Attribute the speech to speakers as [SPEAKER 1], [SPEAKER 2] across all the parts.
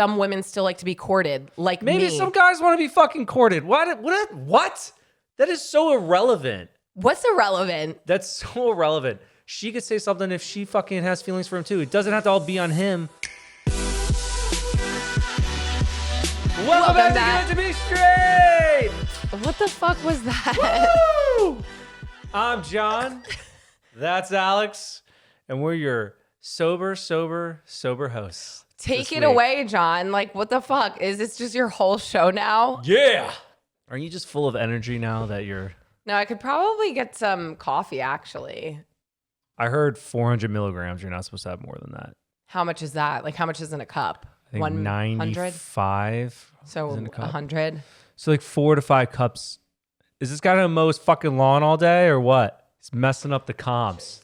[SPEAKER 1] some women still like to be courted, like
[SPEAKER 2] Maybe
[SPEAKER 1] me.
[SPEAKER 2] some guys want to be fucking courted. What? That is so irrelevant.
[SPEAKER 1] What's irrelevant?
[SPEAKER 2] That's so irrelevant. She could say something if she fucking has feelings for him too. It doesn't have to all be on him. Welcome back to Be Straight.
[SPEAKER 1] What the fuck was that?
[SPEAKER 2] Woo! I'm Jon. That's Alex. And we're your sober hosts.
[SPEAKER 1] Take it away, Jon. Like, what the fuck? Is this just your whole show now?
[SPEAKER 2] Yeah. Are you just full of energy now that you're...
[SPEAKER 1] No, I could probably get some coffee, actually.
[SPEAKER 2] I heard 400 milligrams. You're not supposed to have more than that.
[SPEAKER 1] How much is that? Like, how much is in a cup?
[SPEAKER 2] I think 95.
[SPEAKER 1] So 100.
[SPEAKER 2] So like 4 to 5 cups. Is this guy gonna mow his fucking lawn all day or what? He's messing up the comms.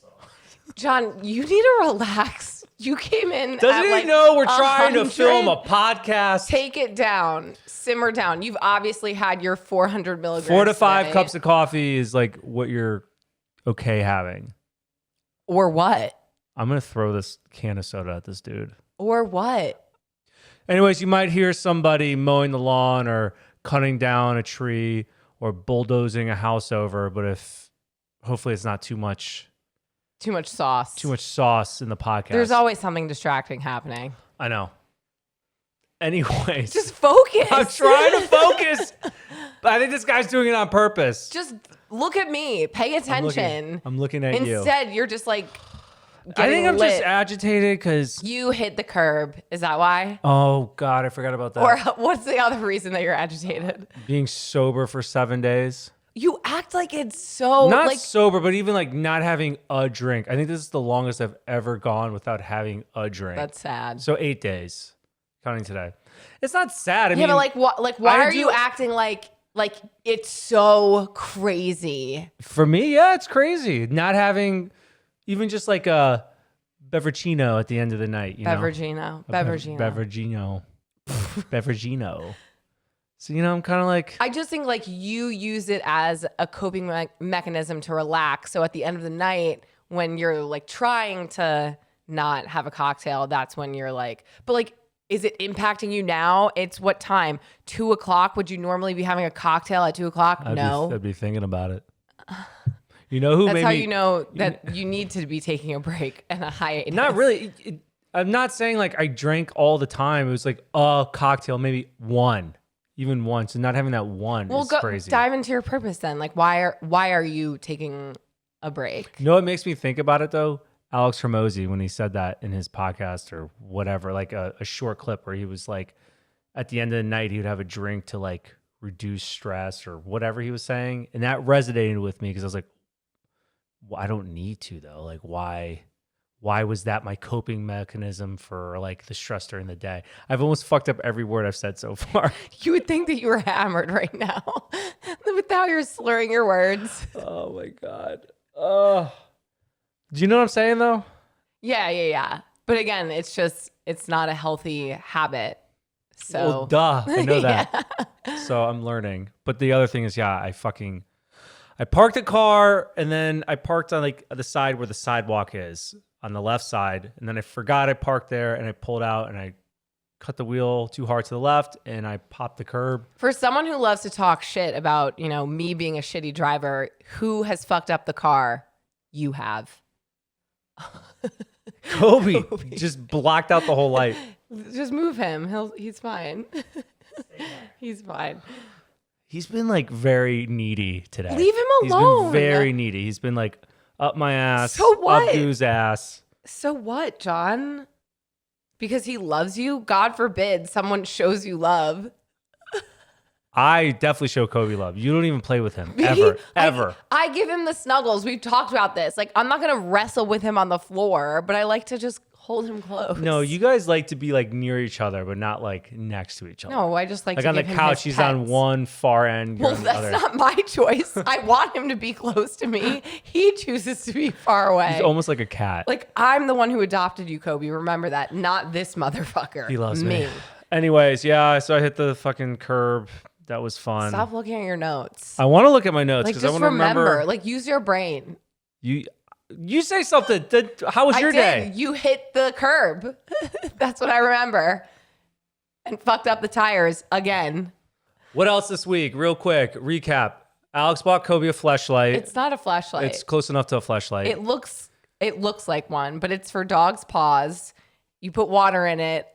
[SPEAKER 1] Jon, you need to relax. You came in.
[SPEAKER 2] Doesn't he
[SPEAKER 1] like
[SPEAKER 2] know we're trying
[SPEAKER 1] 100?
[SPEAKER 2] to film a podcast?
[SPEAKER 1] Take it down. Simmer down. You've obviously had your 400 milligrams.
[SPEAKER 2] 4 to 5
[SPEAKER 1] today.
[SPEAKER 2] cups of coffee is like what you're okay having.
[SPEAKER 1] Or what?
[SPEAKER 2] I'm gonna throw this can of soda at this dude.
[SPEAKER 1] Or what?
[SPEAKER 2] Anyways, you might hear somebody mowing the lawn or cutting down a tree or bulldozing a house over, but if hopefully it's not too much
[SPEAKER 1] sauce.
[SPEAKER 2] Too much sauce in the podcast.
[SPEAKER 1] There's always something distracting happening.
[SPEAKER 2] I know. Anyways.
[SPEAKER 1] Just focus.
[SPEAKER 2] I'm trying to focus. But I think this guy's doing it on purpose.
[SPEAKER 1] Just look at me. Pay attention.
[SPEAKER 2] I'm looking at you.
[SPEAKER 1] Instead, you're just like
[SPEAKER 2] I think I'm
[SPEAKER 1] lit.
[SPEAKER 2] just agitated because...
[SPEAKER 1] You hit the curb. Is that why?
[SPEAKER 2] Oh, God, I forgot about that.
[SPEAKER 1] Or what's the other reason that you're agitated?
[SPEAKER 2] Being sober for 7 days.
[SPEAKER 1] You act like it's so...
[SPEAKER 2] Not
[SPEAKER 1] like,
[SPEAKER 2] sober, but even like not having a drink. I think this is the longest I've ever gone without having a drink.
[SPEAKER 1] That's sad.
[SPEAKER 2] So 8 days, counting today. It's not sad. I mean,
[SPEAKER 1] but like, what? Like, why are you acting like it's so crazy?
[SPEAKER 2] For me, yeah, it's crazy. Not having even just like a beveragino at the end of the night.
[SPEAKER 1] Beveragino.
[SPEAKER 2] Beveragino. So, I'm kind of like...
[SPEAKER 1] I just think like you use it as a coping mechanism to relax. So at the end of the night, when you're like trying to not have a cocktail, that's when you're like, but like, is it impacting you now? It's what time? 2:00? Would you normally be having a cocktail at 2:00? No.
[SPEAKER 2] I'd be thinking about it. You know who
[SPEAKER 1] That's
[SPEAKER 2] made
[SPEAKER 1] how
[SPEAKER 2] me...
[SPEAKER 1] you know that you need to be taking a break and a hiatus.
[SPEAKER 2] Not really. I'm not saying like I drank all the time. It was like a cocktail, maybe one. Even once, and not having that one is crazy.
[SPEAKER 1] Dive into your purpose then. Like, why are you taking a break?
[SPEAKER 2] You know what makes me think about it though? Alex Hormozy, when he said that in his podcast or whatever, like a short clip where he was like, at the end of the night, he would have a drink to like reduce stress or whatever he was saying. And that resonated with me because I was like, well, I don't need to though. Like, why was that my coping mechanism for like the stress during the day? I've almost fucked up every word I've said so far.
[SPEAKER 1] You would think that you were hammered right now with how you're slurring your words.
[SPEAKER 2] Oh my God. Do you know what I'm saying though?
[SPEAKER 1] Yeah. But again, it's not a healthy habit. So
[SPEAKER 2] well, duh. I know that. So I'm learning. But the other thing is, I parked the car and then I parked on like the side where the sidewalk is. On the left side, and then I forgot I parked there, and I pulled out, and I cut the wheel too hard to the left, and I popped the curb.
[SPEAKER 1] For someone who loves to talk shit about, me being a shitty driver, who has fucked up the car? You have.
[SPEAKER 2] Kobe just blocked out the whole light.
[SPEAKER 1] Just move him. He's fine. He's fine.
[SPEAKER 2] He's been like very needy today.
[SPEAKER 1] Leave him alone.
[SPEAKER 2] He's been very needy. He's been like up my ass.
[SPEAKER 1] So what?
[SPEAKER 2] Up Goo's ass.
[SPEAKER 1] So what, Jon? Because he loves you? God forbid someone shows you love.
[SPEAKER 2] I definitely show Kobe love. You don't even play with him. Ever.
[SPEAKER 1] I give him the snuggles. We've talked about this. Like, I'm not going to wrestle with him on the floor, but I like to just hold him close.
[SPEAKER 2] No, you guys like to be like near each other, but not like next to each other.
[SPEAKER 1] No, I just like to
[SPEAKER 2] on the
[SPEAKER 1] give
[SPEAKER 2] couch,
[SPEAKER 1] him
[SPEAKER 2] he's
[SPEAKER 1] his
[SPEAKER 2] on
[SPEAKER 1] pets.
[SPEAKER 2] one far end.
[SPEAKER 1] Well, that's not my choice. I want him to be close to me. He chooses to be far away.
[SPEAKER 2] He's almost like a cat.
[SPEAKER 1] Like, I'm the one who adopted you, Kobe. Remember that. Not this motherfucker.
[SPEAKER 2] He loves me. Anyways, so I hit the fucking curb. That was fun.
[SPEAKER 1] Stop looking at your notes.
[SPEAKER 2] I want to look at my notes
[SPEAKER 1] Like,
[SPEAKER 2] because I
[SPEAKER 1] just
[SPEAKER 2] want to remember.
[SPEAKER 1] Like, use your brain.
[SPEAKER 2] You say something. How was your day?
[SPEAKER 1] You hit the curb. That's what I remember. and fucked up the tires again.
[SPEAKER 2] What else this week? Real quick recap. Alex bought Kobe a fleshlight.
[SPEAKER 1] It's not a flashlight.
[SPEAKER 2] It's close enough to a fleshlight.
[SPEAKER 1] It looks like one, but it's for dogs' paws. You put water in it.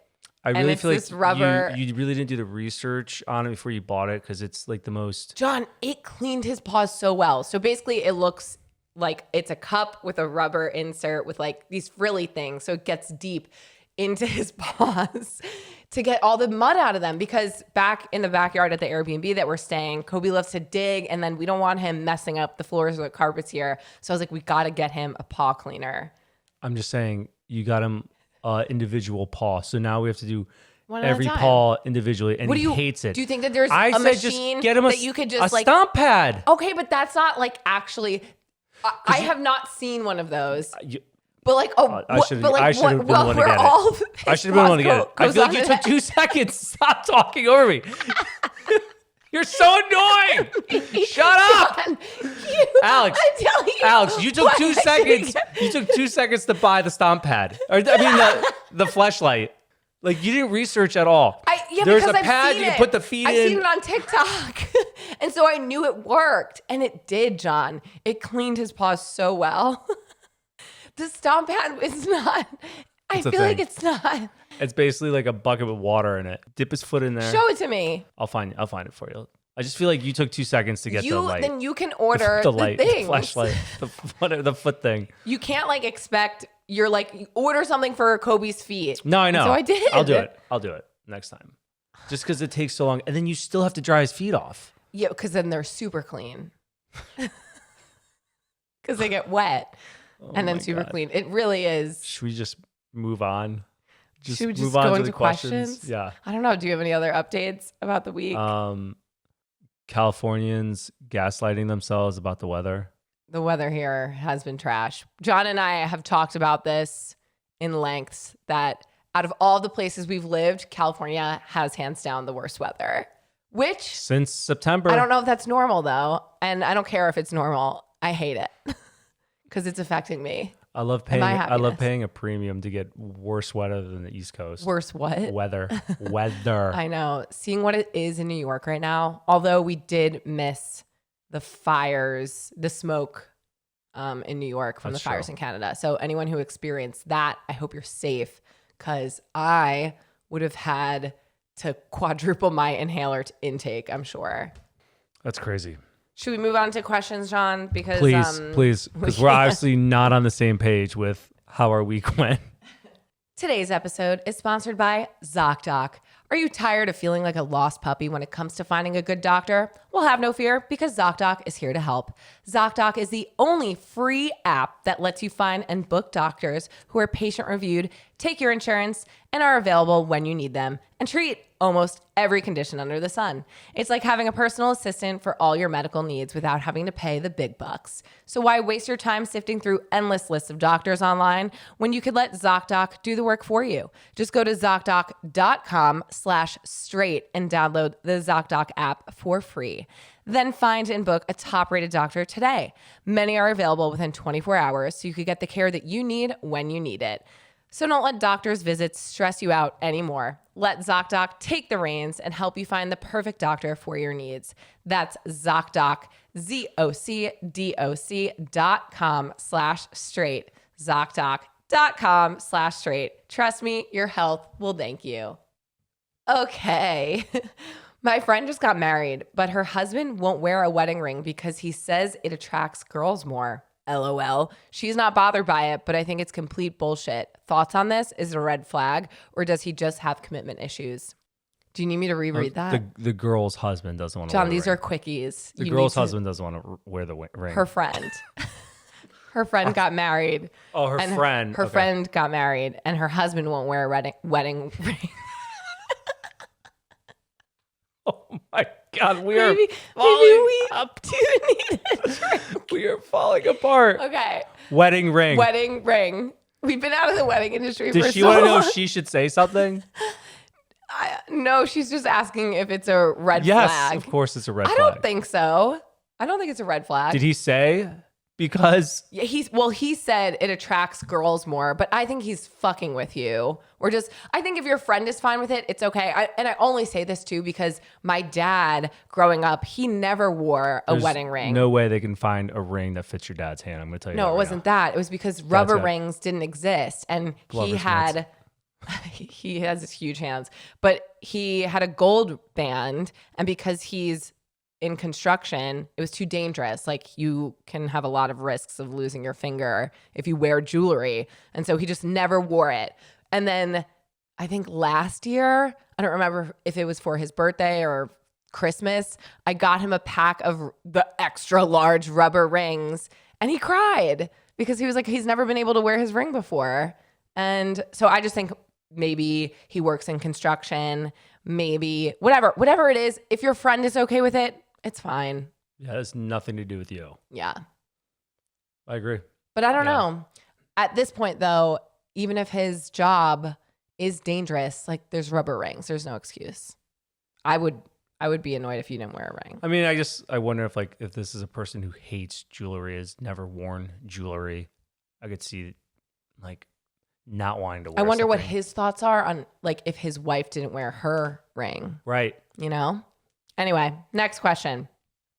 [SPEAKER 2] I really feel
[SPEAKER 1] this
[SPEAKER 2] like
[SPEAKER 1] rubber.
[SPEAKER 2] you really didn't do the research on it before you bought it because it's like the most.
[SPEAKER 1] John, it cleaned his paws so well. So basically, it looks like it's a cup with a rubber insert with like these frilly things. So it gets deep into his paws to get all the mud out of them. Because back in the backyard at the Airbnb that we're staying, Kobe loves to dig, and then we don't want him messing up the floors or the carpets here. So I was like, we got to get him a paw cleaner.
[SPEAKER 2] I'm just saying, you got him individual paw. So now we have to do
[SPEAKER 1] One at a
[SPEAKER 2] every
[SPEAKER 1] time.
[SPEAKER 2] paw individually, and he hates it.
[SPEAKER 1] Do you think that there's
[SPEAKER 2] I
[SPEAKER 1] a
[SPEAKER 2] said
[SPEAKER 1] machine
[SPEAKER 2] just get him
[SPEAKER 1] that you could just
[SPEAKER 2] a
[SPEAKER 1] like
[SPEAKER 2] stomp pad?
[SPEAKER 1] Okay, but that's not like actually. I have not seen one of those. But like,
[SPEAKER 2] I should have been the one to get it. I should have been the one to get it. I feel like you took 2 seconds. Stop talking over me. You're so annoying. Shut up. Alex, Alex, you took 2 seconds. You took 2 seconds to buy the stomp pad. Or, I mean, the fleshlight. Like, you didn't research at all. There's a pad you can put the feet in.
[SPEAKER 1] I've seen it on TikTok. And so I knew it worked. And it did, John. It cleaned his paws so well. The stomp pad is not. I feel like it's not.
[SPEAKER 2] It's basically like a bucket with water in it. Dip his foot in there.
[SPEAKER 1] Show it to me.
[SPEAKER 2] I'll find it for you. I just feel like you took 2 seconds to get the light.
[SPEAKER 1] Then you can order
[SPEAKER 2] the light,
[SPEAKER 1] the things.
[SPEAKER 2] the flashlight, the foot thing.
[SPEAKER 1] You can't like expect you're like you order something for Kobe's feet.
[SPEAKER 2] No, I know.
[SPEAKER 1] And so I did.
[SPEAKER 2] I'll do it next time. Just because it takes so long, and then you still have to dry his feet off.
[SPEAKER 1] Yeah, because then they're super clean. Because they get wet and then super clean. It really is.
[SPEAKER 2] Should we just move on?
[SPEAKER 1] Should we just go into questions?
[SPEAKER 2] Yeah.
[SPEAKER 1] I don't know. Do you have any other updates about the week?
[SPEAKER 2] Californians gaslighting themselves about the weather.
[SPEAKER 1] The weather here has been trash. John and I have talked about this in lengths that out of all the places we've lived, California has hands down the worst weather. Which
[SPEAKER 2] since September.
[SPEAKER 1] I don't know if that's normal though. And I don't care if it's normal. I hate it because it's affecting me.
[SPEAKER 2] I love paying a premium to get worse weather than the East Coast.
[SPEAKER 1] Worse what?
[SPEAKER 2] Weather.
[SPEAKER 1] I know. Seeing what it is in New York right now, although we did miss the fires, the smoke in New York from the fires in Canada. So anyone who experienced that, I hope you're safe because I would have had to quadruple my inhaler intake, I'm sure.
[SPEAKER 2] That's crazy.
[SPEAKER 1] Should we move on to questions, John? Because
[SPEAKER 2] please, because we're obviously not on the same page with how our week went.
[SPEAKER 1] Today's episode is sponsored by ZocDoc. Are you tired of feeling like a lost puppy when it comes to finding a good doctor? Well, have no fear because ZocDoc is here to help. ZocDoc is the only free app that lets you find and book doctors who are patient reviewed, take your insurance, and are available when you need them, and treat almost every condition under the sun. It's like having a personal assistant for all your medical needs without having to pay the big bucks. So why waste your time sifting through endless lists of doctors online when you could let ZocDoc do the work for you? Just go to ZocDoc.com/straight and download the ZocDoc app for free. Then find and book a top-rated doctor today. Many are available within 24 hours, so you could get the care that you need when you need it. So don't let doctors' visits stress you out anymore. Let ZocDoc take the reins and help you find the perfect doctor for your needs. That's ZocDoc, ZocDoc.com/straight. ZocDoc.com/straight. Trust me, your health will thank you. Okay. My friend just got married, but her husband won't wear a wedding ring because he says it attracts girls more. LOL. She's not bothered by it, but I think it's complete bullshit. Thoughts on this? Is it a red flag, or does he just have commitment issues? Do you need me to reread that?
[SPEAKER 2] The girl's husband doesn't want to
[SPEAKER 1] John,
[SPEAKER 2] wear
[SPEAKER 1] these
[SPEAKER 2] the ring.
[SPEAKER 1] are quickies.
[SPEAKER 2] The girl's husband doesn't want to wear the ring.
[SPEAKER 1] Her friend. Her friend got married.
[SPEAKER 2] Oh, her friend.
[SPEAKER 1] Her friend got married, and her husband won't wear a wedding ring.
[SPEAKER 2] Oh my God, we are falling apart.
[SPEAKER 1] Okay.
[SPEAKER 2] Wedding ring.
[SPEAKER 1] Wedding ring. We've been out of the wedding industry
[SPEAKER 2] Does
[SPEAKER 1] for
[SPEAKER 2] she
[SPEAKER 1] so
[SPEAKER 2] want to
[SPEAKER 1] long.
[SPEAKER 2] know if she should say something?
[SPEAKER 1] No, she's just asking if it's a red
[SPEAKER 2] yes,
[SPEAKER 1] flag.
[SPEAKER 2] of course it's a red flag.
[SPEAKER 1] I don't think so. I don't think it's a red flag.
[SPEAKER 2] Did he say? Because
[SPEAKER 1] Yeah, he said it attracts girls more, but I think he's fucking with you. Or just, I think if your friend is fine with it, it's okay. I only say this too because my dad, growing up, he never wore a
[SPEAKER 2] there's
[SPEAKER 1] wedding ring.
[SPEAKER 2] no way they can find a ring that fits your dad's hand. I'm going to tell you that
[SPEAKER 1] No, it
[SPEAKER 2] right
[SPEAKER 1] wasn't
[SPEAKER 2] now.
[SPEAKER 1] that. It was because rubber
[SPEAKER 2] got-
[SPEAKER 1] rings didn't exist, and
[SPEAKER 2] Glover's
[SPEAKER 1] he had. He has his huge hands, but he had a gold band, and because he's in construction, it was too dangerous. Like you can have a lot of risks of losing your finger if you wear jewelry. And so he just never wore it. And then I think last year, I don't remember if it was for his birthday or Christmas, I got him a pack of the extra large rubber rings and he cried because he was like, he's never been able to wear his ring before. And so I just think maybe he works in construction, maybe whatever it is, if your friend is okay with it, it's fine.
[SPEAKER 2] Yeah, it has nothing to do with you.
[SPEAKER 1] Yeah.
[SPEAKER 2] I agree.
[SPEAKER 1] But I don't know. At this point, though, even if his job is dangerous, like there's rubber rings, there's no excuse. I would be annoyed if you didn't wear a ring.
[SPEAKER 2] I mean, I wonder if this is a person who hates jewelry, has never worn jewelry. I could see like not wanting to wear
[SPEAKER 1] I wonder what
[SPEAKER 2] something.
[SPEAKER 1] his thoughts are on like if his wife didn't wear her ring,
[SPEAKER 2] Right.
[SPEAKER 1] you know? Anyway, next question.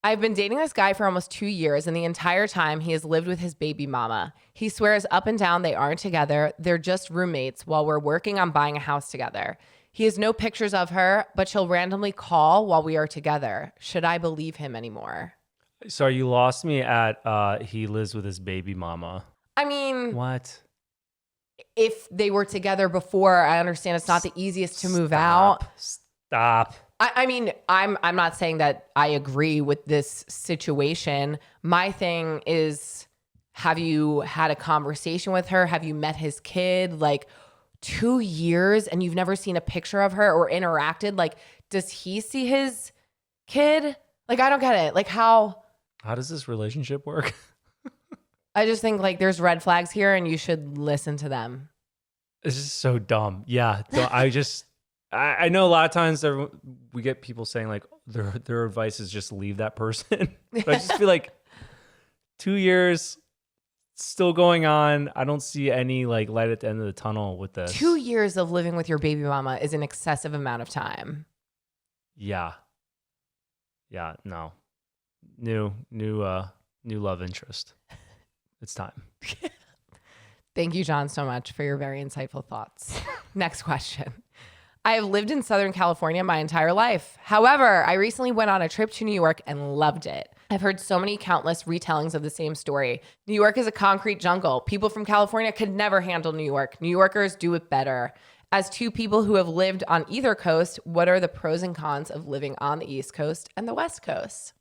[SPEAKER 1] I've been dating this guy for almost 2 years, and the entire time he has lived with his baby mama. He swears up and down they aren't together. They're just roommates while we're working on buying a house together. He has no pictures of her, but she'll randomly call while we are together. Should I believe him anymore?
[SPEAKER 2] So you lost me at he lives with his baby mama.
[SPEAKER 1] I mean,
[SPEAKER 2] What?
[SPEAKER 1] if they were together before, I understand it's not the easiest to move out.
[SPEAKER 2] Stop.
[SPEAKER 1] I mean, I'm not saying that I agree with this situation. My thing is, have you had a conversation with her? Have you met his kid? Like 2 years and you've never seen a picture of her or interacted? Like, does he see his kid? Like, I don't get it. Like how
[SPEAKER 2] does this relationship work?
[SPEAKER 3] I just think like there's red flags here and you should listen to them.
[SPEAKER 2] This is so dumb. Yeah. I know a lot of times we get people saying like their advice is just leave that person. But I just feel like 2 years still going on. I don't see any like light at the end of the tunnel with this.
[SPEAKER 3] 2 years of living with your baby mama is an excessive amount of time.
[SPEAKER 2] Yeah. Yeah. No. New love interest. It's time.
[SPEAKER 3] Thank you, Jon, so much for your very insightful thoughts. Next question. I have lived in Southern California my entire life. However, I recently went on a trip to New York and loved it. I've heard so many countless retellings of the same story. New York is a concrete jungle. People from California could never handle New York. New Yorkers do it better. As two people who have lived on either coast, what are the pros and cons of living on the East Coast and the West Coast?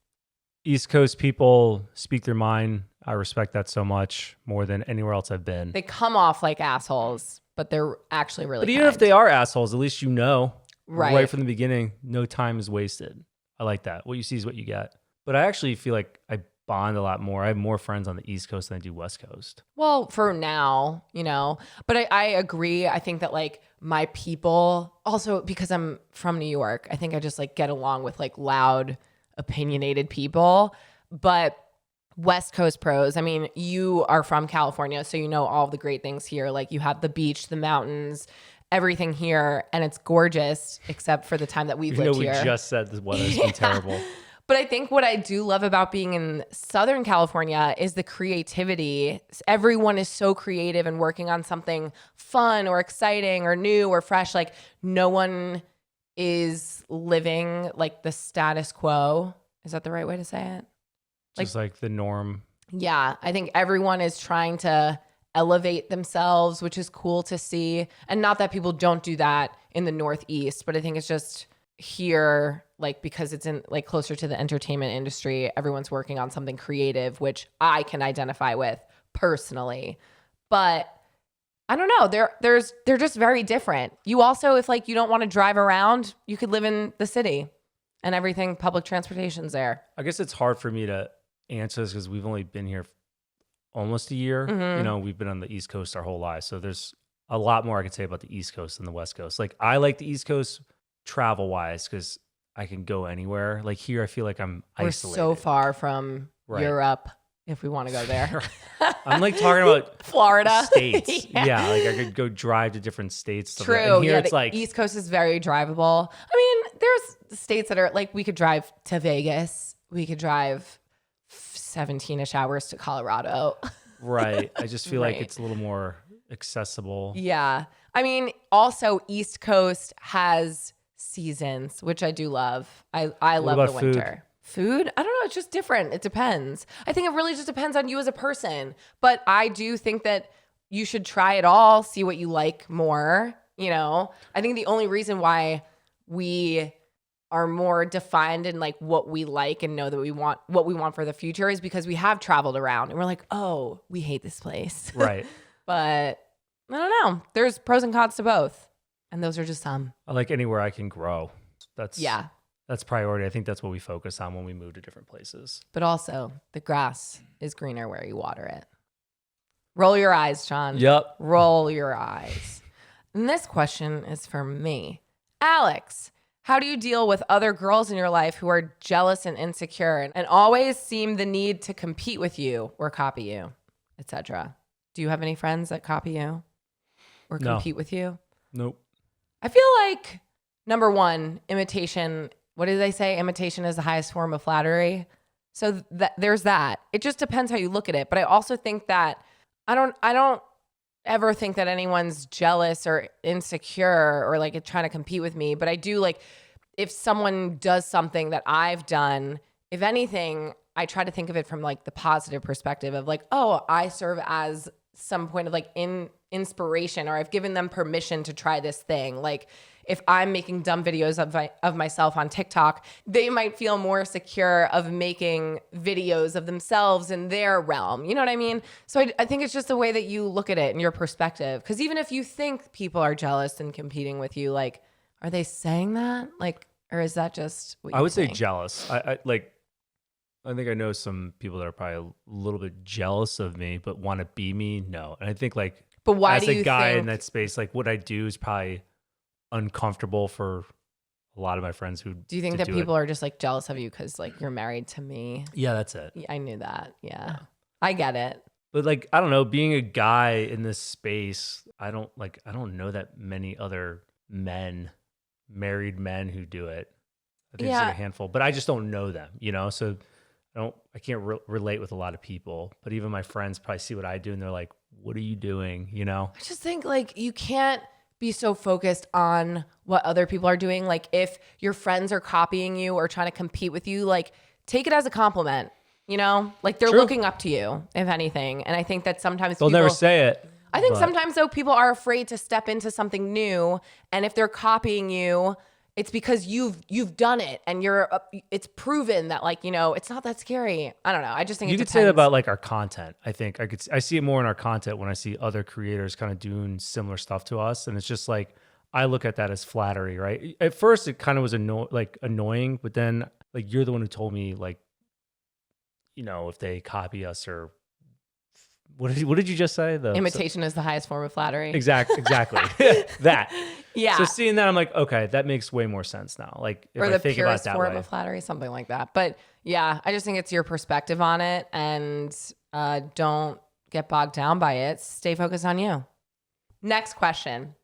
[SPEAKER 2] East Coast people speak their mind. I respect that so much more than anywhere else I've been.
[SPEAKER 3] They come off like assholes, but they're actually really
[SPEAKER 2] But even if
[SPEAKER 3] kind.
[SPEAKER 2] they are assholes, at least you know
[SPEAKER 3] Right.
[SPEAKER 2] from the beginning, no time is wasted. I like that. What you see is what you get. But I actually feel like I bond a lot more. I have more friends on the East Coast than I do West Coast.
[SPEAKER 3] Well, for now, you know, but I agree. I think that like my people also, because I'm from New York, I think I just like get along with like loud, opinionated people. But West Coast pros, I mean, you are from California, so you know all the great things here. Like you have the beach, the mountains, everything here, and it's gorgeous, except for the time that we've lived
[SPEAKER 2] We
[SPEAKER 3] here.
[SPEAKER 2] just said the weather's been terrible.
[SPEAKER 3] But I think what I do love about being in Southern California is the creativity. Everyone is so creative and working on something fun or exciting or new or fresh. Like no one is living like the status quo. Is that the right way to say it?
[SPEAKER 2] Just like the norm.
[SPEAKER 3] Yeah, I think everyone is trying to elevate themselves, which is cool to see. And not that people don't do that in the Northeast, but I think it's just here, like because it's in like closer to the entertainment industry, everyone's working on something creative, which I can identify with personally. But I don't know, they're just very different. You also, if like you don't want to drive around, you could live in the city and everything, public transportation's there.
[SPEAKER 2] I guess it's hard for me to answer this because we've only been here almost a year.
[SPEAKER 3] Mhm.
[SPEAKER 2] You know, we've been on the East Coast our whole lives. So there's a lot more I could say about the East Coast than the West Coast. Like I like the East Coast travel wise because I can go anywhere. Like here, I feel like I'm
[SPEAKER 3] We're
[SPEAKER 2] isolated.
[SPEAKER 3] so far from
[SPEAKER 2] Right.
[SPEAKER 3] Europe. if we want to go there.
[SPEAKER 2] I'm like talking about
[SPEAKER 3] Florida.
[SPEAKER 2] states.
[SPEAKER 3] Yeah.
[SPEAKER 2] Yeah, like I could go drive to different states. stuff like that.
[SPEAKER 3] True.
[SPEAKER 2] And here
[SPEAKER 3] Yeah,
[SPEAKER 2] it's
[SPEAKER 3] the
[SPEAKER 2] like
[SPEAKER 3] East Coast is very drivable. I mean, there's states that are like we could drive to Vegas. We could drive 17-ish hours to Colorado.
[SPEAKER 2] right. I just feel like
[SPEAKER 3] Right.
[SPEAKER 2] it's a little more accessible.
[SPEAKER 3] Yeah. I mean, also East Coast has seasons, which I do love. I love
[SPEAKER 2] about
[SPEAKER 3] the winter. Food? I don't know. It's just different. It depends. I think it really just depends on you as a person. But I do think that you should try it all, see what you like more. You know, I think the only reason why we are more defined in like what we like and know that we want what we want for the future is because we have traveled around and we're like, oh, we hate this place.
[SPEAKER 2] Right.
[SPEAKER 3] But I don't know. There's pros and cons to both. And those are just some.
[SPEAKER 2] I like anywhere I can grow. That's priority. I think that's what we focus on when we move to different places.
[SPEAKER 3] But also, the grass is greener where you water it. Roll your eyes, Jon.
[SPEAKER 2] Yep.
[SPEAKER 3] Roll your eyes. And this question is for me. Alex, how do you deal with other girls in your life who are jealous and insecure and always seem the need to compete with you or copy you, etc.? Do you have any friends that copy you or
[SPEAKER 2] No.
[SPEAKER 3] compete with you?
[SPEAKER 2] Nope.
[SPEAKER 3] I feel like, number one, imitation. What did they say? Imitation is the highest form of flattery. So there's that. It just depends how you look at it. But I also think that I don't ever think that anyone's jealous or insecure or like trying to compete with me. But I do like if someone does something that I've done, if anything, I try to think of it from like the positive perspective of like, oh, I serve as some point of like inspiration, or I've given them permission to try this thing. Like if I'm making dumb videos of myself on TikTok, they might feel more secure of making videos of themselves in their realm. You know what I mean? So I think it's just the way that you look at it and your perspective. Because even if you think people are jealous and competing with you, like, are they saying that? Like, or is that just what you
[SPEAKER 2] I would say
[SPEAKER 3] think?
[SPEAKER 2] jealous. I think I know some people that are probably a little bit jealous of me, but want to be me. No. And I think like
[SPEAKER 3] But why
[SPEAKER 2] as
[SPEAKER 3] do
[SPEAKER 2] a
[SPEAKER 3] you
[SPEAKER 2] guy
[SPEAKER 3] think
[SPEAKER 2] in that space, like what I do is probably uncomfortable for a lot of my friends who
[SPEAKER 3] do you think that people are just like jealous of you because like you're married to me?
[SPEAKER 2] Yeah, that's it.
[SPEAKER 3] Yeah, I knew that. Yeah. I get it.
[SPEAKER 2] But like, I don't know, being a guy in this space, I don't know that many other married men who do it. I think it's like a handful, but I just don't know them, you know? So I can't relate with a lot of people, but even my friends probably see what I do and they're like, what are you doing? You know?
[SPEAKER 3] I just think like you can't be so focused on what other people are doing. Like if your friends are copying you or trying to compete with you, like take it as a compliment, you know? Like they're
[SPEAKER 2] True.
[SPEAKER 3] looking up to you, if anything. And I think that sometimes
[SPEAKER 2] They'll never say it.
[SPEAKER 3] I think
[SPEAKER 2] but-
[SPEAKER 3] sometimes though people are afraid to step into something new, and if they're copying you, it's because you've done it and it's proven that like, you know, it's not that scary. I don't know. I just think
[SPEAKER 2] You
[SPEAKER 3] it
[SPEAKER 2] could
[SPEAKER 3] depends.
[SPEAKER 2] say that about like our content. I think I see it more in our content when I see other creators kind of doing similar stuff to us. And it's just like, I look at that as flattery, right? At first it kind of was annoying, but then like, you're the one who told me like, you know, if they copy us or what did you just say?
[SPEAKER 3] Imitation is the highest form of flattery.
[SPEAKER 2] Exactly. That.
[SPEAKER 3] Yeah.
[SPEAKER 2] So seeing that, I'm like, okay, that makes way more sense now. Like if
[SPEAKER 3] Or
[SPEAKER 2] I
[SPEAKER 3] the
[SPEAKER 2] think about
[SPEAKER 3] purest
[SPEAKER 2] that
[SPEAKER 3] form
[SPEAKER 2] way.
[SPEAKER 3] of flattery, something like that. But yeah, I just think it's your perspective on it, and don't get bogged down by it. Stay focused on you. Next question.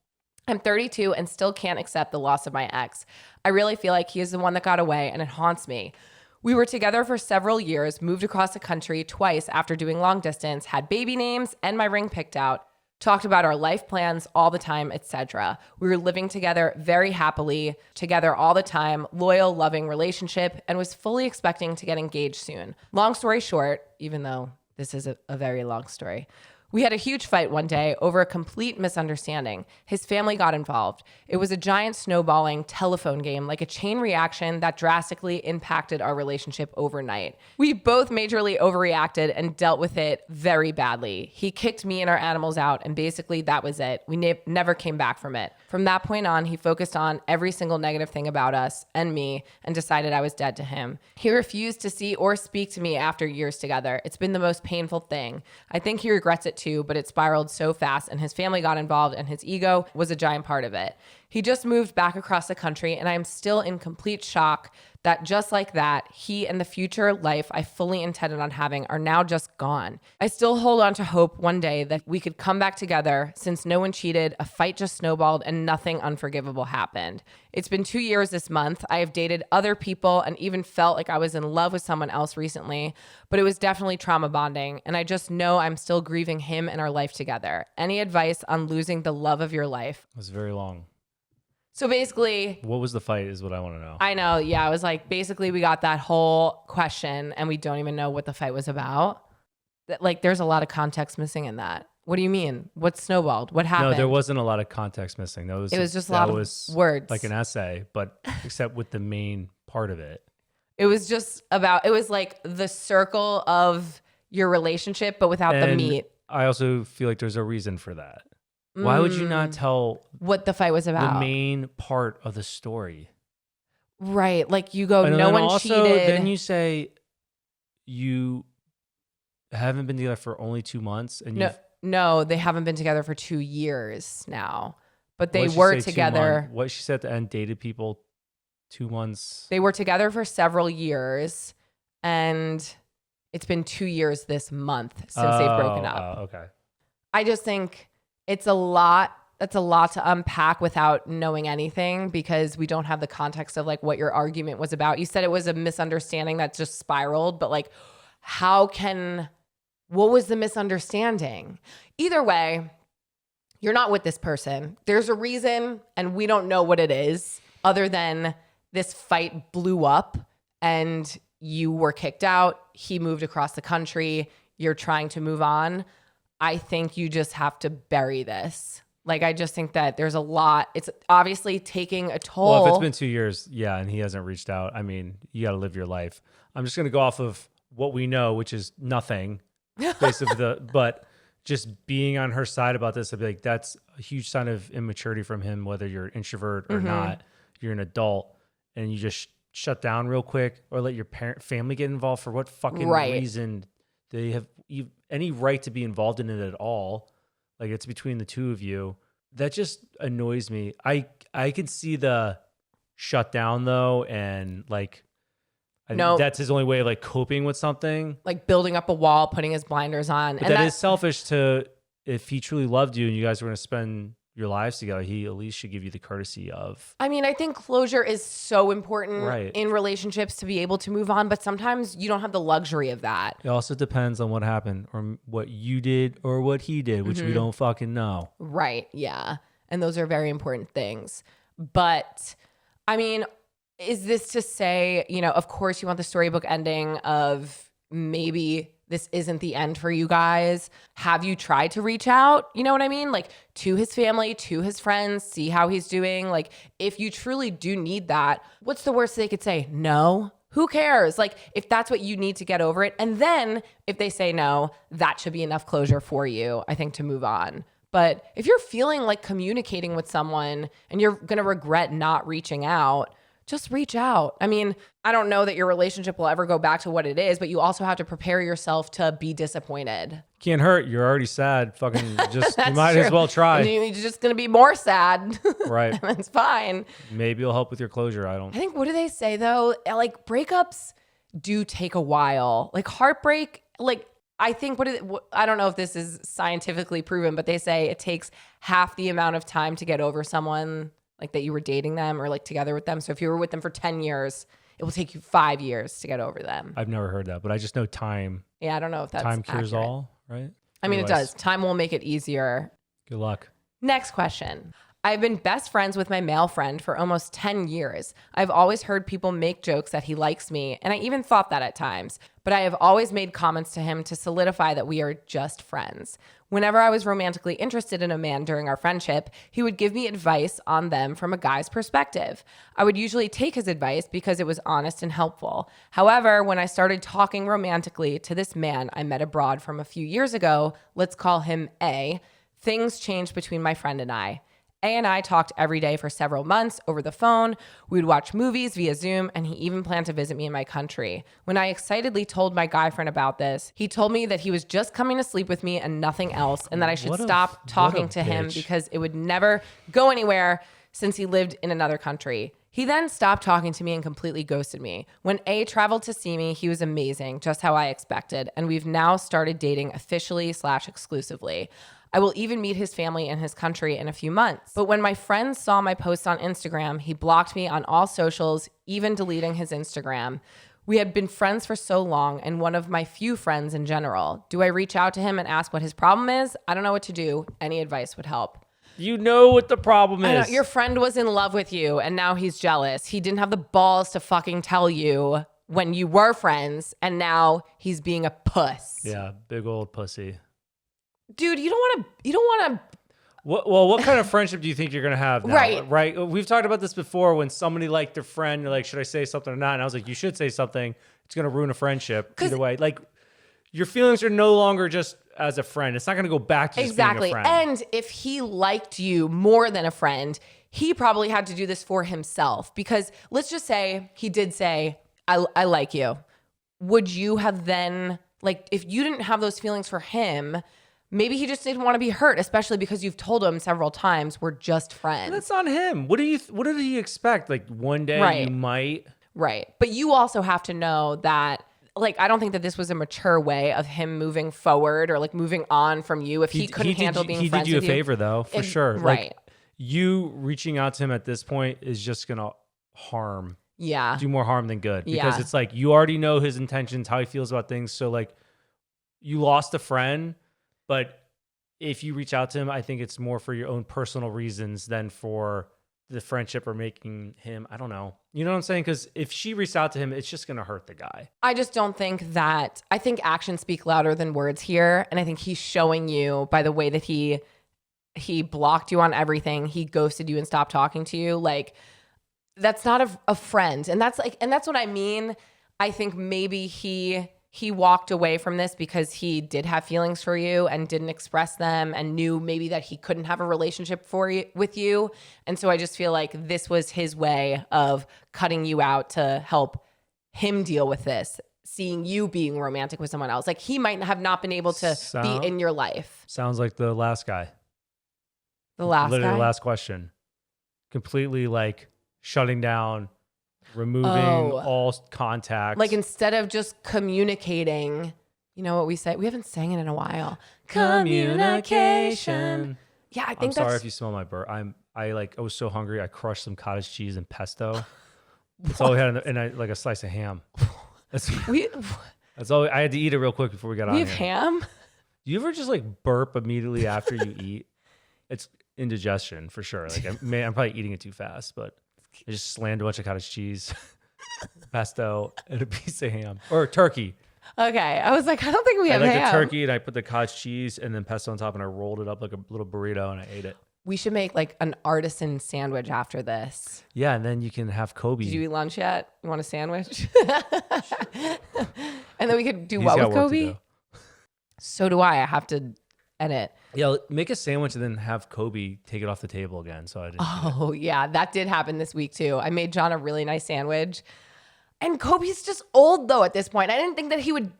[SPEAKER 3] I'm 32 and still can't accept the loss of my ex. I really feel like he is the one that got away, and it haunts me. We were together for several years, moved across the country twice after doing long distance, had baby names and my ring picked out, talked about our life plans all the time, etc. We were living together very happily, together all the time, loyal, loving relationship, and was fully expecting to get engaged soon. Long story short, even though this is a very long story, we had a huge fight one day over a complete misunderstanding. His family got involved. It was a giant snowballing telephone game, like a chain reaction that drastically impacted our relationship overnight. We both majorly overreacted and dealt with it very badly. He kicked me and our animals out, and basically that was it. We never came back from it. From that point on, he focused on every single negative thing about us and me and decided I was dead to him. He refused to see or speak to me after years together. It's been the most painful thing. I think he regrets it too, but it spiraled so fast and his family got involved and his ego was a giant part of it. He just moved back across the country, and I am still in complete shock that just like that, he and the future life I fully intended on having are now just gone. I still hold on to hope one day that we could come back together since no one cheated, a fight just snowballed, and nothing unforgivable happened. It's been 2 years this month. I have dated other people and even felt like I was in love with someone else recently, but it was definitely trauma bonding, and I just know I'm still grieving him and our life together. Any advice on losing the love of your life?
[SPEAKER 2] It was very long.
[SPEAKER 3] So basically,
[SPEAKER 2] What was the fight is what I want to know.
[SPEAKER 3] I know. Yeah. I was like, basically, we got that whole question and we don't even know what the fight was about. Like, there's a lot of context missing in that. What do you mean? What snowballed? What happened?
[SPEAKER 2] No, there wasn't a lot of context missing.
[SPEAKER 3] It was just a lot of words.
[SPEAKER 2] Like an essay, but except with the main part of it.
[SPEAKER 3] It was just about, it was like the circle of your relationship, but without the meat.
[SPEAKER 2] I also feel like there's a reason for that. Why would you not tell
[SPEAKER 3] what the fight was about?
[SPEAKER 2] The main part of the story.
[SPEAKER 3] Right. Like you go,
[SPEAKER 2] and
[SPEAKER 3] no one
[SPEAKER 2] also,
[SPEAKER 3] cheated.
[SPEAKER 2] Then you say you haven't been together for only 2 months. And
[SPEAKER 3] no, they haven't been together for 2 years now. But they were together.
[SPEAKER 2] What she said at the end, dated people 2 months.
[SPEAKER 3] They were together for several years. And it's been 2 years this month since they've broken up.
[SPEAKER 2] Oh, okay.
[SPEAKER 3] I just think it's a lot. That's a lot to unpack without knowing anything because we don't have the context of like what your argument was about. You said it was a misunderstanding that just spiraled, but like what was the misunderstanding? Either way, you're not with this person. There's a reason and we don't know what it is other than this fight blew up and you were kicked out. He moved across the country. You're trying to move on. I think you just have to bury this. Like, I just think that there's a lot. It's obviously taking a toll.
[SPEAKER 2] Well, if it's been 2 years, yeah, and he hasn't reached out, I mean, you got to live your life. I'm just going to go off of what we know, which is nothing. But just being on her side about this, I'd be like, that's a huge sign of immaturity from him, whether you're an introvert or not. You're an adult, and you just shut down real quick or let your family get involved. For what fucking reason do they have any right to be involved in it at all? Like, it's between the two of you. That just annoys me. I can see the shutdown though, and like, that's his only way of like coping with something. Like
[SPEAKER 3] building up a wall, putting his blinders on.
[SPEAKER 2] But that is selfish if he truly loved you and you guys were going to spend your lives together, he at least should give you the courtesy of.
[SPEAKER 3] I mean, I think closure is so important in relationships to be able to move on, but sometimes you don't have the luxury of that.
[SPEAKER 2] It also depends on what happened or what you did or what he did, which we don't fucking know.
[SPEAKER 3] Right. Yeah. And those are very important things. But I mean, is this to say, of course you want the storybook ending of maybe this isn't the end for you guys. Have you tried to reach out? You know what I mean? Like to his family, to his friends, see how he's doing. Like if you truly do need that, what's the worst they could say? No. Who cares? Like if that's what you need to get over it. And then if they say no, that should be enough closure for you, I think, to move on. But if you're feeling like communicating with someone and you're going to regret not reaching out, just reach out. I mean, I don't know that your relationship will ever go back to what it is, but you also have to prepare yourself to be disappointed.
[SPEAKER 2] Can't hurt. You're already sad. Fucking just, you might as well try.
[SPEAKER 3] You're just going to be more sad.
[SPEAKER 2] Right.
[SPEAKER 3] And it's fine.
[SPEAKER 2] Maybe it'll help with your closure. I think,
[SPEAKER 3] what do they say though? Like breakups do take a while. Like heartbreak, like I think I don't know if this is scientifically proven, but they say it takes half the amount of time to get over someone like that you were dating them or like together with them. So if you were with them for 10 years, it will take you 5 years to get over them.
[SPEAKER 2] I've never heard that, but I just know time.
[SPEAKER 3] Yeah, I don't know if that's
[SPEAKER 2] time cures
[SPEAKER 3] accurate.
[SPEAKER 2] all, right?
[SPEAKER 3] I mean, it does. Time will make it easier.
[SPEAKER 2] Good luck.
[SPEAKER 3] Next question. I've been best friends with my male friend for almost 10 years. I've always heard people make jokes that he likes me, and I even thought that at times. But I have always made comments to him to solidify that we are just friends. Whenever I was romantically interested in a man during our friendship, he would give me advice on them from a guy's perspective. I would usually take his advice because it was honest and helpful. However, when I started talking romantically to this man I met abroad from a few years ago, let's call him A, things changed between my friend and I. A and I talked every day for several months over the phone. We would watch movies via Zoom, and he even planned to visit me in my country. When I excitedly told my guy friend about this, he told me that he was just coming to sleep with me and nothing else, and that I should stop talking to him because it would never go anywhere since he lived in another country. He then stopped talking to me and completely ghosted me. When A traveled to see me, he was amazing, just how I expected, and we've now started dating officially/exclusively. I will even meet his family in his country in a few months. But when my friends saw my posts on Instagram, he blocked me on all socials, even deleting his Instagram. We had been friends for so long and one of my few friends in general. Do I reach out to him and ask what his problem is? I don't know what to do. Any advice would help.
[SPEAKER 2] You know what the problem
[SPEAKER 3] I know,
[SPEAKER 2] is.
[SPEAKER 3] your friend was in love with you and now he's jealous. He didn't have the balls to fucking tell you when you were friends and now he's being a puss.
[SPEAKER 2] Yeah, big old pussy.
[SPEAKER 3] Dude, you don't want to
[SPEAKER 2] What kind of friendship do you think you're going to have now?
[SPEAKER 3] Right.
[SPEAKER 2] We've talked about this before when somebody liked their friend, you're like, should I say something or not? And I was like, you should say something. It's going to ruin a friendship either way. Like, your feelings are no longer just as a friend. It's not going to go back to just being a friend.
[SPEAKER 3] And if he liked you more than a friend, he probably had to do this for himself. Because let's just say he did say, I like you. Would you have then, like, if you didn't have those feelings for him, maybe he just didn't want to be hurt, especially because you've told him several times we're just friends.
[SPEAKER 2] That's on him. What did he expect? Like, one day you might.
[SPEAKER 3] Right. But you also have to know that, like, I don't think that this was a mature way of him moving forward or like moving on from you if he couldn't handle being friends with you.
[SPEAKER 2] He did you a favor though, for sure.
[SPEAKER 3] Right.
[SPEAKER 2] Like, you reaching out to him at this point is just going to harm.
[SPEAKER 3] Yeah.
[SPEAKER 2] Do more harm than good. Because it's like, you already know his intentions, how he feels about things. So like, you lost a friend, but if you reach out to him, I think it's more for your own personal reasons than for the friendship or making him, I don't know. You know what I'm saying? Because if she reached out to him, it's just going to hurt the guy.
[SPEAKER 3] I just don't think that, I think actions speak louder than words here. And I think he's showing you by the way that he blocked you on everything. He ghosted you and stopped talking to you. Like, that's not a friend. And that's what I mean. I think maybe he walked away from this because he did have feelings for you and didn't express them and knew maybe that he couldn't have a relationship with you. And so I just feel like this was his way of cutting you out to help him deal with this, seeing you being romantic with someone else. Like, he might have not been able to be in your life.
[SPEAKER 2] Sounds like the last guy.
[SPEAKER 3] Literally
[SPEAKER 2] the last question. Completely like shutting down, removing all contact.
[SPEAKER 3] Like, instead of just communicating, you know what we say? We haven't sang it in a while.
[SPEAKER 2] Communication.
[SPEAKER 3] Yeah, I think
[SPEAKER 2] I'm
[SPEAKER 3] that's...
[SPEAKER 2] sorry if you smell my burp. I was so hungry. I crushed some cottage cheese and pesto. That's all we had, and like a slice of ham. That's all. I had to eat it real quick before we got on.
[SPEAKER 3] We have ham?
[SPEAKER 2] Do you ever just like burp immediately after you eat? It's indigestion for sure. Like, I'm probably eating it too fast, but I just slammed a bunch of cottage cheese, pesto, and a piece of ham or turkey.
[SPEAKER 3] Okay, I was like, I don't think we have ham.
[SPEAKER 2] I like the turkey, and I put the cottage cheese and then pesto on top, and I rolled it up like a little burrito, and I ate it.
[SPEAKER 3] We should make like an artisan sandwich after this.
[SPEAKER 2] Yeah, and then you can have Kobe.
[SPEAKER 3] Did you eat lunch yet? You want a sandwich? And then we could do what with Kobe? So do I. I have to edit.
[SPEAKER 2] Yeah, make a sandwich and then have Kobe take it off the table again. So I didn't.
[SPEAKER 3] Oh, yeah. That did happen this week, too. I made John a really nice sandwich. And Kobe's just old, though, at this point. I didn't think that he would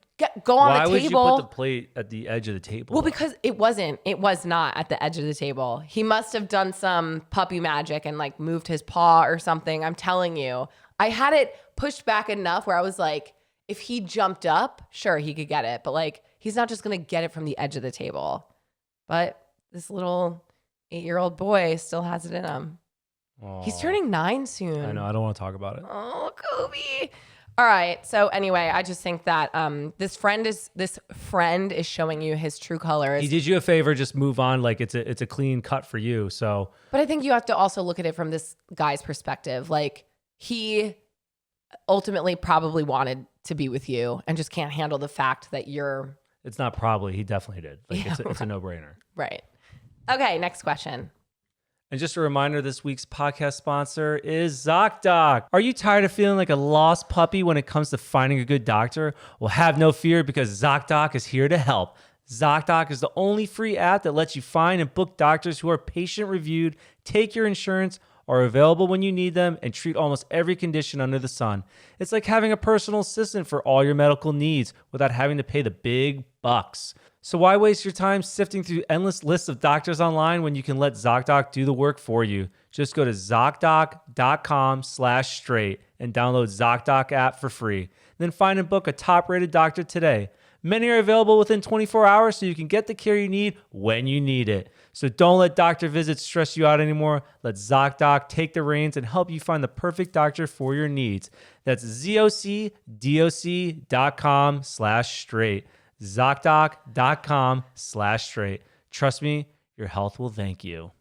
[SPEAKER 3] go on the table.
[SPEAKER 2] Why would you put the plate at the edge of the table?
[SPEAKER 3] Well, because it was not at the edge of the table. He must have done some puppy magic and like moved his paw or something. I'm telling you. I had it pushed back enough where I was like, if he jumped up, sure, he could get it. But like, he's not just going to get it from the edge of the table. But this little 8-year-old boy still has it in him.
[SPEAKER 2] Aww.
[SPEAKER 3] He's turning 9 soon.
[SPEAKER 2] I know. I don't want to talk about it.
[SPEAKER 3] Oh, Kobe. All right. So anyway, I just think that this friend is showing you his true colors.
[SPEAKER 2] He did you a favor. Just move on. Like, it's a clean cut for you. So,
[SPEAKER 3] but I think you have to also look at it from this guy's perspective. Like, he ultimately probably wanted to be with you and just can't handle the fact that you're...
[SPEAKER 2] It's not probably. He definitely did. Like, yeah, it's a no-brainer.
[SPEAKER 3] Right. Okay, next question.
[SPEAKER 2] And just a reminder, this week's podcast sponsor is ZocDoc. Are you tired of feeling like a lost puppy when it comes to finding a good doctor? Well, have no fear, because ZocDoc is here to help. ZocDoc is the only free app that lets you find and book doctors who are patient-reviewed, take your insurance, are available when you need them, and treat almost every condition under the sun. It's like having a personal assistant for all your medical needs without having to pay the big bucks. So why waste your time sifting through endless lists of doctors online when you can let ZocDoc do the work for you? Just go to ZocDoc.com/straight and download ZocDoc app for free. Then find and book a top-rated doctor today. Many are available within 24 hours, so you can get the care you need when you need it. So don't let doctor visits stress you out anymore. Let ZocDoc take the reins and help you find the perfect doctor for your needs. That's ZocDoc.com/straight. ZocDoc.com/straight. Trust me, your health will thank you.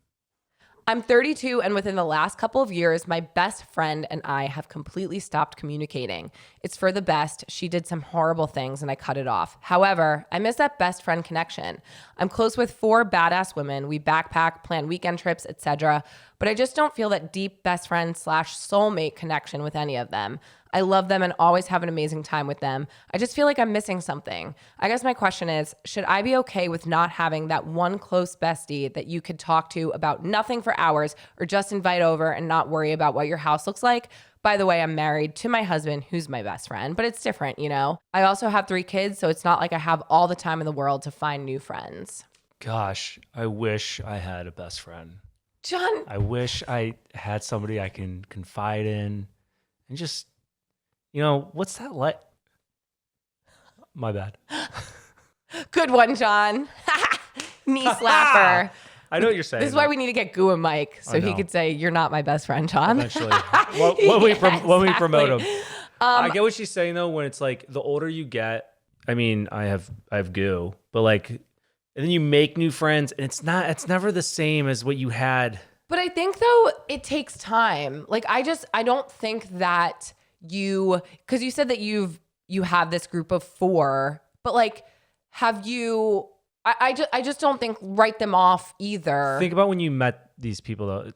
[SPEAKER 3] I'm 32, and within the last couple of years, my best friend and I have completely stopped communicating. It's for the best. She did some horrible things, and I cut it off. However, I miss that best friend connection. I'm close with 4 badass women. We backpack, plan weekend trips, etc. But I just don't feel that deep best friend/soulmate connection with any of them. I love them and always have an amazing time with them. I just feel like I'm missing something. I guess my question is, should I be okay with not having that one close bestie that you could talk to about nothing for hours or just invite over and not worry about what your house looks like? By the way, I'm married to my husband, who's my best friend, but it's different, you know? I also have 3 kids, so it's not like I have all the time in the world to find new friends.
[SPEAKER 2] Gosh, I wish I had a best friend.
[SPEAKER 3] Jon.
[SPEAKER 2] I wish I had somebody I can confide in and just, you know, what's that like? My bad.
[SPEAKER 3] Good one, Jon. Knee slapper.
[SPEAKER 2] I know what you're saying.
[SPEAKER 3] This is why we need to get Goo and Mike so he could say, "You're not my best friend, Jon."
[SPEAKER 2] Eventually. when we promote him. I get what she's saying though, when it's like the older you get, I mean, I have Goo, but like, and then you make new friends and it's never the same as what you had.
[SPEAKER 3] But I think though it takes time. Like I don't think that because you said that you have this group of 4, but like, have you? I just don't think write them off either.
[SPEAKER 2] Think about when you met these people though,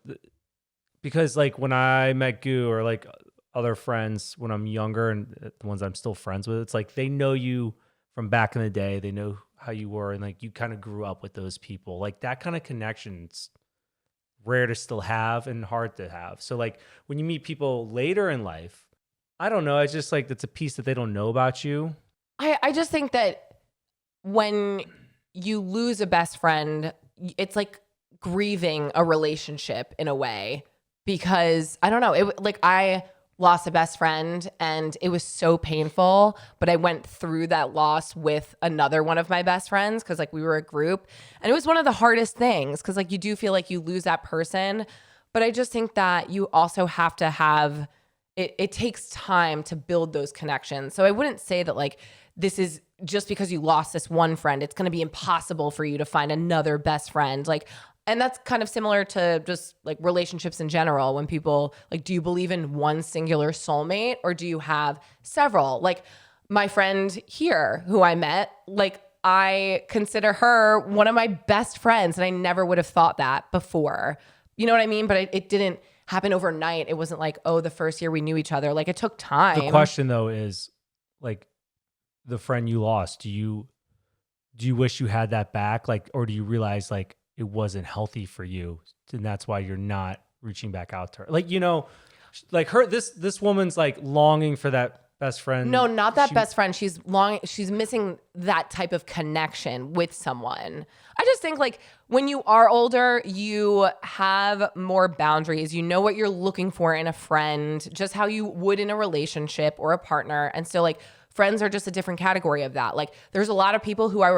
[SPEAKER 2] because like when I met Goo or like other friends when I'm younger and the ones I'm still friends with, it's like they know you from back in the day. They know how you were and like you kind of grew up with those people. Like that kind of connection's rare to still have and hard to have. So like when you meet people later in life, I don't know. It's just like that's a piece that they don't know about you.
[SPEAKER 3] I just think that when you lose a best friend, it's like grieving a relationship in a way, because I don't know. I lost a best friend and it was so painful, but I went through that loss with another one of my best friends because like we were a group, and it was one of the hardest things because like you do feel like you lose that person, but I just think that you also have to have it takes time to build those connections. So I wouldn't say that like this is just because you lost this one friend, it's going to be impossible for you to find another best friend. Like, and that's kind of similar to just like relationships in general. When people like, do you believe in one singular soulmate or do you have several? Like my friend here who I met, like I consider her one of my best friends, and I never would have thought that before. You know what I mean? But it didn't happen overnight. It wasn't like, oh, the first year we knew each other. Like it took time.
[SPEAKER 2] The question though is like the friend you lost, do you wish you had that back? Like, or do you realize like it wasn't healthy for you and that's why you're not reaching back out to her? Like, you know, like this woman's like longing for that best friend.
[SPEAKER 3] No, not that best friend. She's missing that type of connection with someone. I just think like when you are older, you have more boundaries. You know what you're looking for in a friend, just how you would in a relationship or a partner. And so like friends are just a different category of that. Like there's a lot of people who I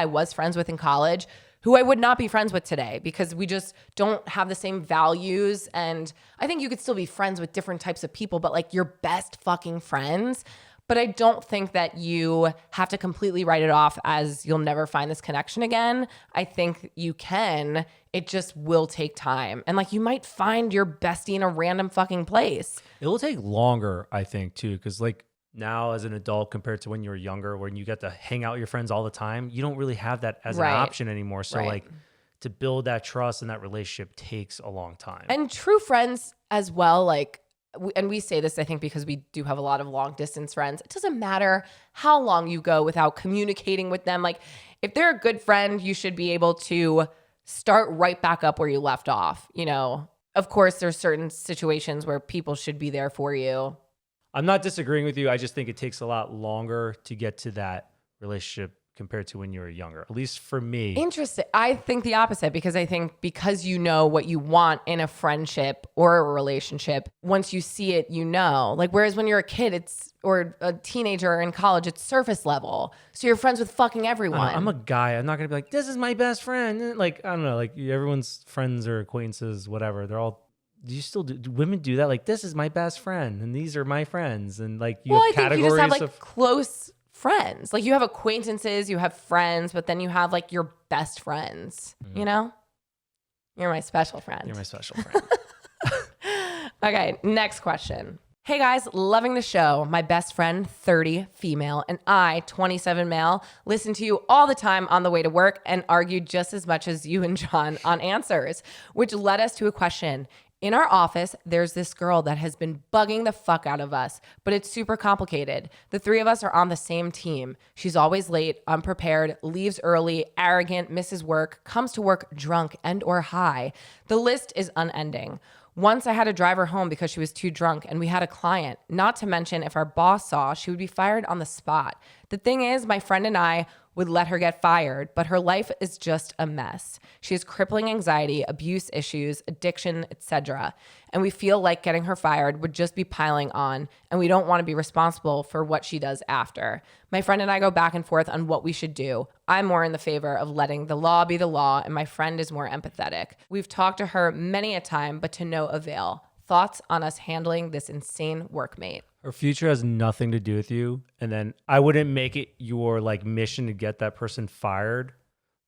[SPEAKER 3] was friends with in college who I would not be friends with today because we just don't have the same values. And I think you could still be friends with different types of people, but like your best fucking friends. But I don't think that you have to completely write it off as you'll never find this connection again. I think you can. It just will take time. And like you might find your bestie in a random fucking place.
[SPEAKER 2] It will take longer, I think, too, because like now as an adult compared to when you were younger, when you get to hang out with your friends all the time, you don't really have that as an option anymore. So like to build that trust and that relationship takes a long time.
[SPEAKER 3] And true friends as well, like, and we say this, I think, because we do have a lot of long distance friends. It doesn't matter how long you go without communicating with them. Like if they're a good friend, you should be able to start right back up where you left off. You know, of course, there's certain situations where people should be there for you.
[SPEAKER 2] I'm not disagreeing with you. I just think it takes a lot longer to get to that relationship compared to when you were younger. At least for me.
[SPEAKER 3] Interesting. I think the opposite, because I think because you know what you want in a friendship or a relationship, once you see it, you know. Like, whereas when you're a kid, or a teenager in college, it's surface level. So you're friends with fucking everyone.
[SPEAKER 2] I'm a guy. I'm not going to be like, this is my best friend. Like, I don't know. Like, everyone's friends or acquaintances, whatever. They're all, do women do that? Like, this is my best friend and these are my friends. And like, you have categories
[SPEAKER 3] you just have like close friends. Like, you have acquaintances, you have friends, but then you have like your best friends, you know? You're my special friend.
[SPEAKER 2] You're my special friend.
[SPEAKER 3] Okay, next question. Hey guys, loving the show. My best friend, 30, female, and I, 27, male, listen to you all the time on the way to work and argue just as much as you and Jon on answers, which led us to a question. In our office, there's this girl that has been bugging the fuck out of us, but it's super complicated. The three of us are on the same team. She's always late, unprepared, leaves early, arrogant, misses work, comes to work drunk and or high. The list is unending. Once I had to drive her home because she was too drunk and we had a client. Not to mention, if our boss saw, she would be fired on the spot. The thing is, my friend and I would let her get fired, but her life is just a mess. She has crippling anxiety, abuse issues, addiction, etc. And we feel like getting her fired would just be piling on, and we don't want to be responsible for what she does after. My friend and I go back and forth on what we should do. I'm more in the favor of letting the law be the law, and my friend is more empathetic. We've talked to her many a time, but to no avail. Thoughts on us handling this insane workmate?
[SPEAKER 2] Her future has nothing to do with you. And then I wouldn't make it your like mission to get that person fired.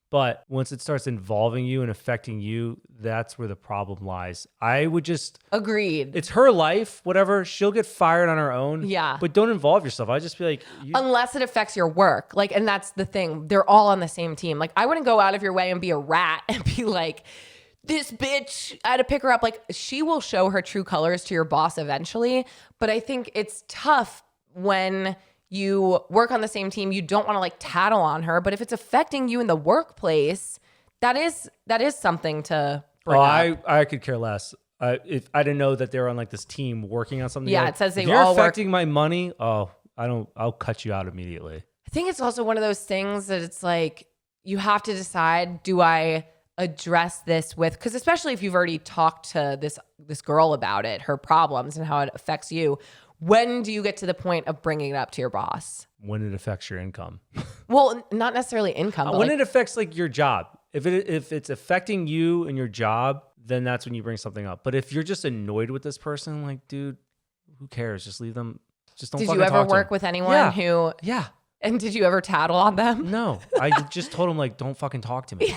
[SPEAKER 2] But once it starts involving you and affecting you, that's where the problem lies. I would just...
[SPEAKER 3] Agreed.
[SPEAKER 2] It's her life, whatever. She'll get fired on her own.
[SPEAKER 3] Yeah.
[SPEAKER 2] But don't involve yourself. I'd just be like...
[SPEAKER 3] Unless it affects your work. Like, and that's the thing. They're all on the same team. Like, I wouldn't go out of your way and be a rat and be like... This bitch, I had to pick her up. Like, she will show her true colors to your boss eventually. But I think it's tough when you work on the same team. You don't want to like tattle on her. But if it's affecting you in the workplace, that is something to bring up.
[SPEAKER 2] I could care less. If I didn't know that they were on like this team working on something.
[SPEAKER 3] Yeah,
[SPEAKER 2] like,
[SPEAKER 3] it says they
[SPEAKER 2] if you're
[SPEAKER 3] all
[SPEAKER 2] affecting my money. I'll cut you out immediately.
[SPEAKER 3] I think it's also one of those things that it's like, you have to decide, do I address this with, because especially if you've already talked to this girl about it, her problems and how it affects you, when do you get to the point of bringing it up to your boss?
[SPEAKER 2] When it affects your income.
[SPEAKER 3] Well, not necessarily income. But
[SPEAKER 2] when it affects like your job. If it's affecting you and your job, then that's when you bring something up. But if you're just annoyed with this person, like, dude, who cares? Just leave them. Just don't.
[SPEAKER 3] Did
[SPEAKER 2] fucking
[SPEAKER 3] you ever
[SPEAKER 2] talk to
[SPEAKER 3] work
[SPEAKER 2] them.
[SPEAKER 3] with anyone who?
[SPEAKER 2] Yeah.
[SPEAKER 3] And did you ever tattle on them?
[SPEAKER 2] No, I just told them like, don't fucking talk to me.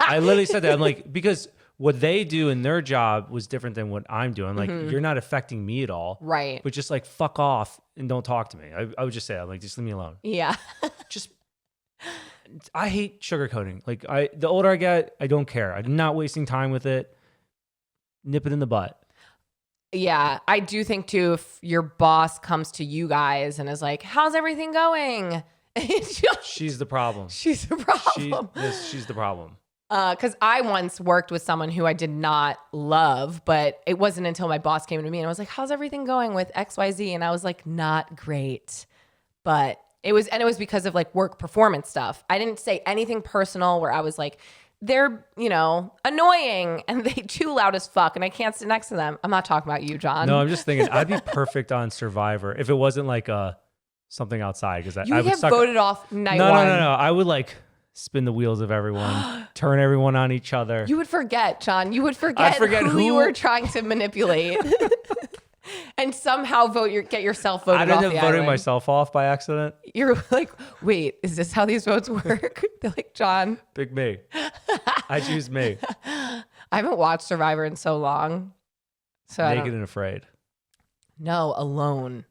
[SPEAKER 2] I literally said that. I'm like, because what they do in their job was different than what I'm doing. Like, you're not affecting me at all.
[SPEAKER 3] Right.
[SPEAKER 2] But just like, fuck off and don't talk to me. I would just say, I'm like, just leave me alone.
[SPEAKER 3] Yeah.
[SPEAKER 2] I hate sugarcoating. Like, the older I get, I don't care. I'm not wasting time with it. Nip it in the butt.
[SPEAKER 3] Yeah, I do think too, if your boss comes to you guys and is like, how's everything going?
[SPEAKER 2] She's the problem.
[SPEAKER 3] She's the problem.
[SPEAKER 2] She's the problem.
[SPEAKER 3] Because I once worked with someone who I did not love, but it wasn't until my boss came to me and I was like, how's everything going with XYZ? And I was like, not great. But it was because of like work performance stuff. I didn't say anything personal where I was like, they're, annoying and they chew loud as fuck and I can't sit next to them. I'm not talking about you, Jon.
[SPEAKER 2] No, I'm just thinking I'd be perfect on Survivor if it wasn't like something outside, because
[SPEAKER 3] you
[SPEAKER 2] I
[SPEAKER 3] would
[SPEAKER 2] would
[SPEAKER 3] get voted off night
[SPEAKER 2] No,
[SPEAKER 3] one.
[SPEAKER 2] no. I would like spin the wheels of everyone, turn everyone on each other.
[SPEAKER 3] You would forget, Jon. You would forget who you were trying to manipulate. And somehow get yourself voted off.
[SPEAKER 2] I ended
[SPEAKER 3] the
[SPEAKER 2] up voting
[SPEAKER 3] island.
[SPEAKER 2] myself off by accident.
[SPEAKER 3] You're like, wait, is this how these votes work? They're like, Jon.
[SPEAKER 2] Big me. I choose me.
[SPEAKER 3] I haven't watched Survivor in so long. So
[SPEAKER 2] Naked and Afraid.
[SPEAKER 3] No, alone.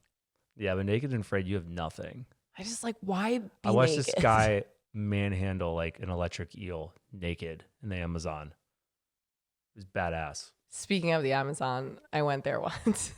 [SPEAKER 2] Yeah, but Naked and Afraid, you have nothing.
[SPEAKER 3] I just like, why be
[SPEAKER 2] I watched
[SPEAKER 3] naked?
[SPEAKER 2] this guy manhandle like an electric eel naked in the Amazon. It was badass.
[SPEAKER 3] Speaking of the Amazon, I went there once.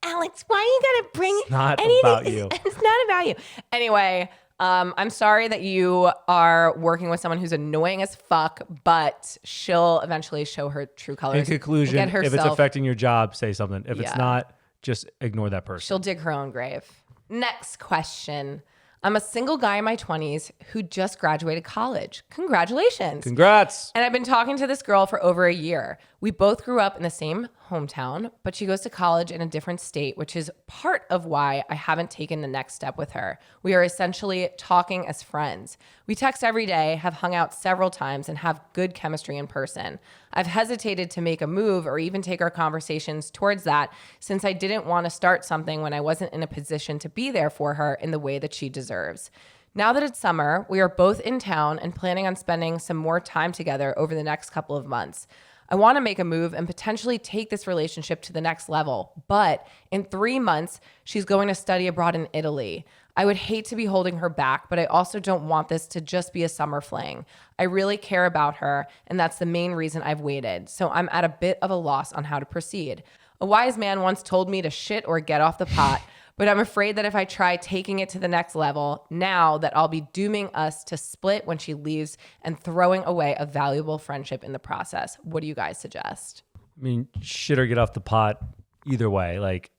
[SPEAKER 3] Alex, why you gotta bring
[SPEAKER 2] Not
[SPEAKER 3] anything?
[SPEAKER 2] about you.
[SPEAKER 3] It's not about you. Anyway, I'm sorry that you are working with someone who's annoying as fuck, but she'll eventually show her true colors.
[SPEAKER 2] In conclusion,
[SPEAKER 3] and get
[SPEAKER 2] if it's
[SPEAKER 3] herself-
[SPEAKER 2] affecting your job, say something. If
[SPEAKER 3] Yeah.
[SPEAKER 2] it's not, just ignore that person.
[SPEAKER 3] She'll dig her own grave. Next question. I'm a single guy in my 20s who just graduated college. Congratulations.
[SPEAKER 2] Congrats.
[SPEAKER 3] And I've been talking to this girl for over a year. We both grew up in the same hometown, but she goes to college in a different state, which is part of why I haven't taken the next step with her. We are essentially talking as friends. We text every day, have hung out several times, and have good chemistry in person. I've hesitated to make a move or even take our conversations towards that since I didn't want to start something when I wasn't in a position to be there for her in the way that she deserves. Now that it's summer, we are both in town and planning on spending some more time together over the next couple of months. I want to make a move and potentially take this relationship to the next level, but in 3 months, she's going to study abroad in Italy. I would hate to be holding her back, but I also don't want this to just be a summer fling. I really care about her, and that's the main reason I've waited, so I'm at a bit of a loss on how to proceed. A wise man once told me to shit or get off the pot, but I'm afraid that if I try taking it to the next level, now that I'll be dooming us to split when she leaves and throwing away a valuable friendship in the process. What do you guys suggest?
[SPEAKER 2] I mean, shit or get off the pot. Either way, like,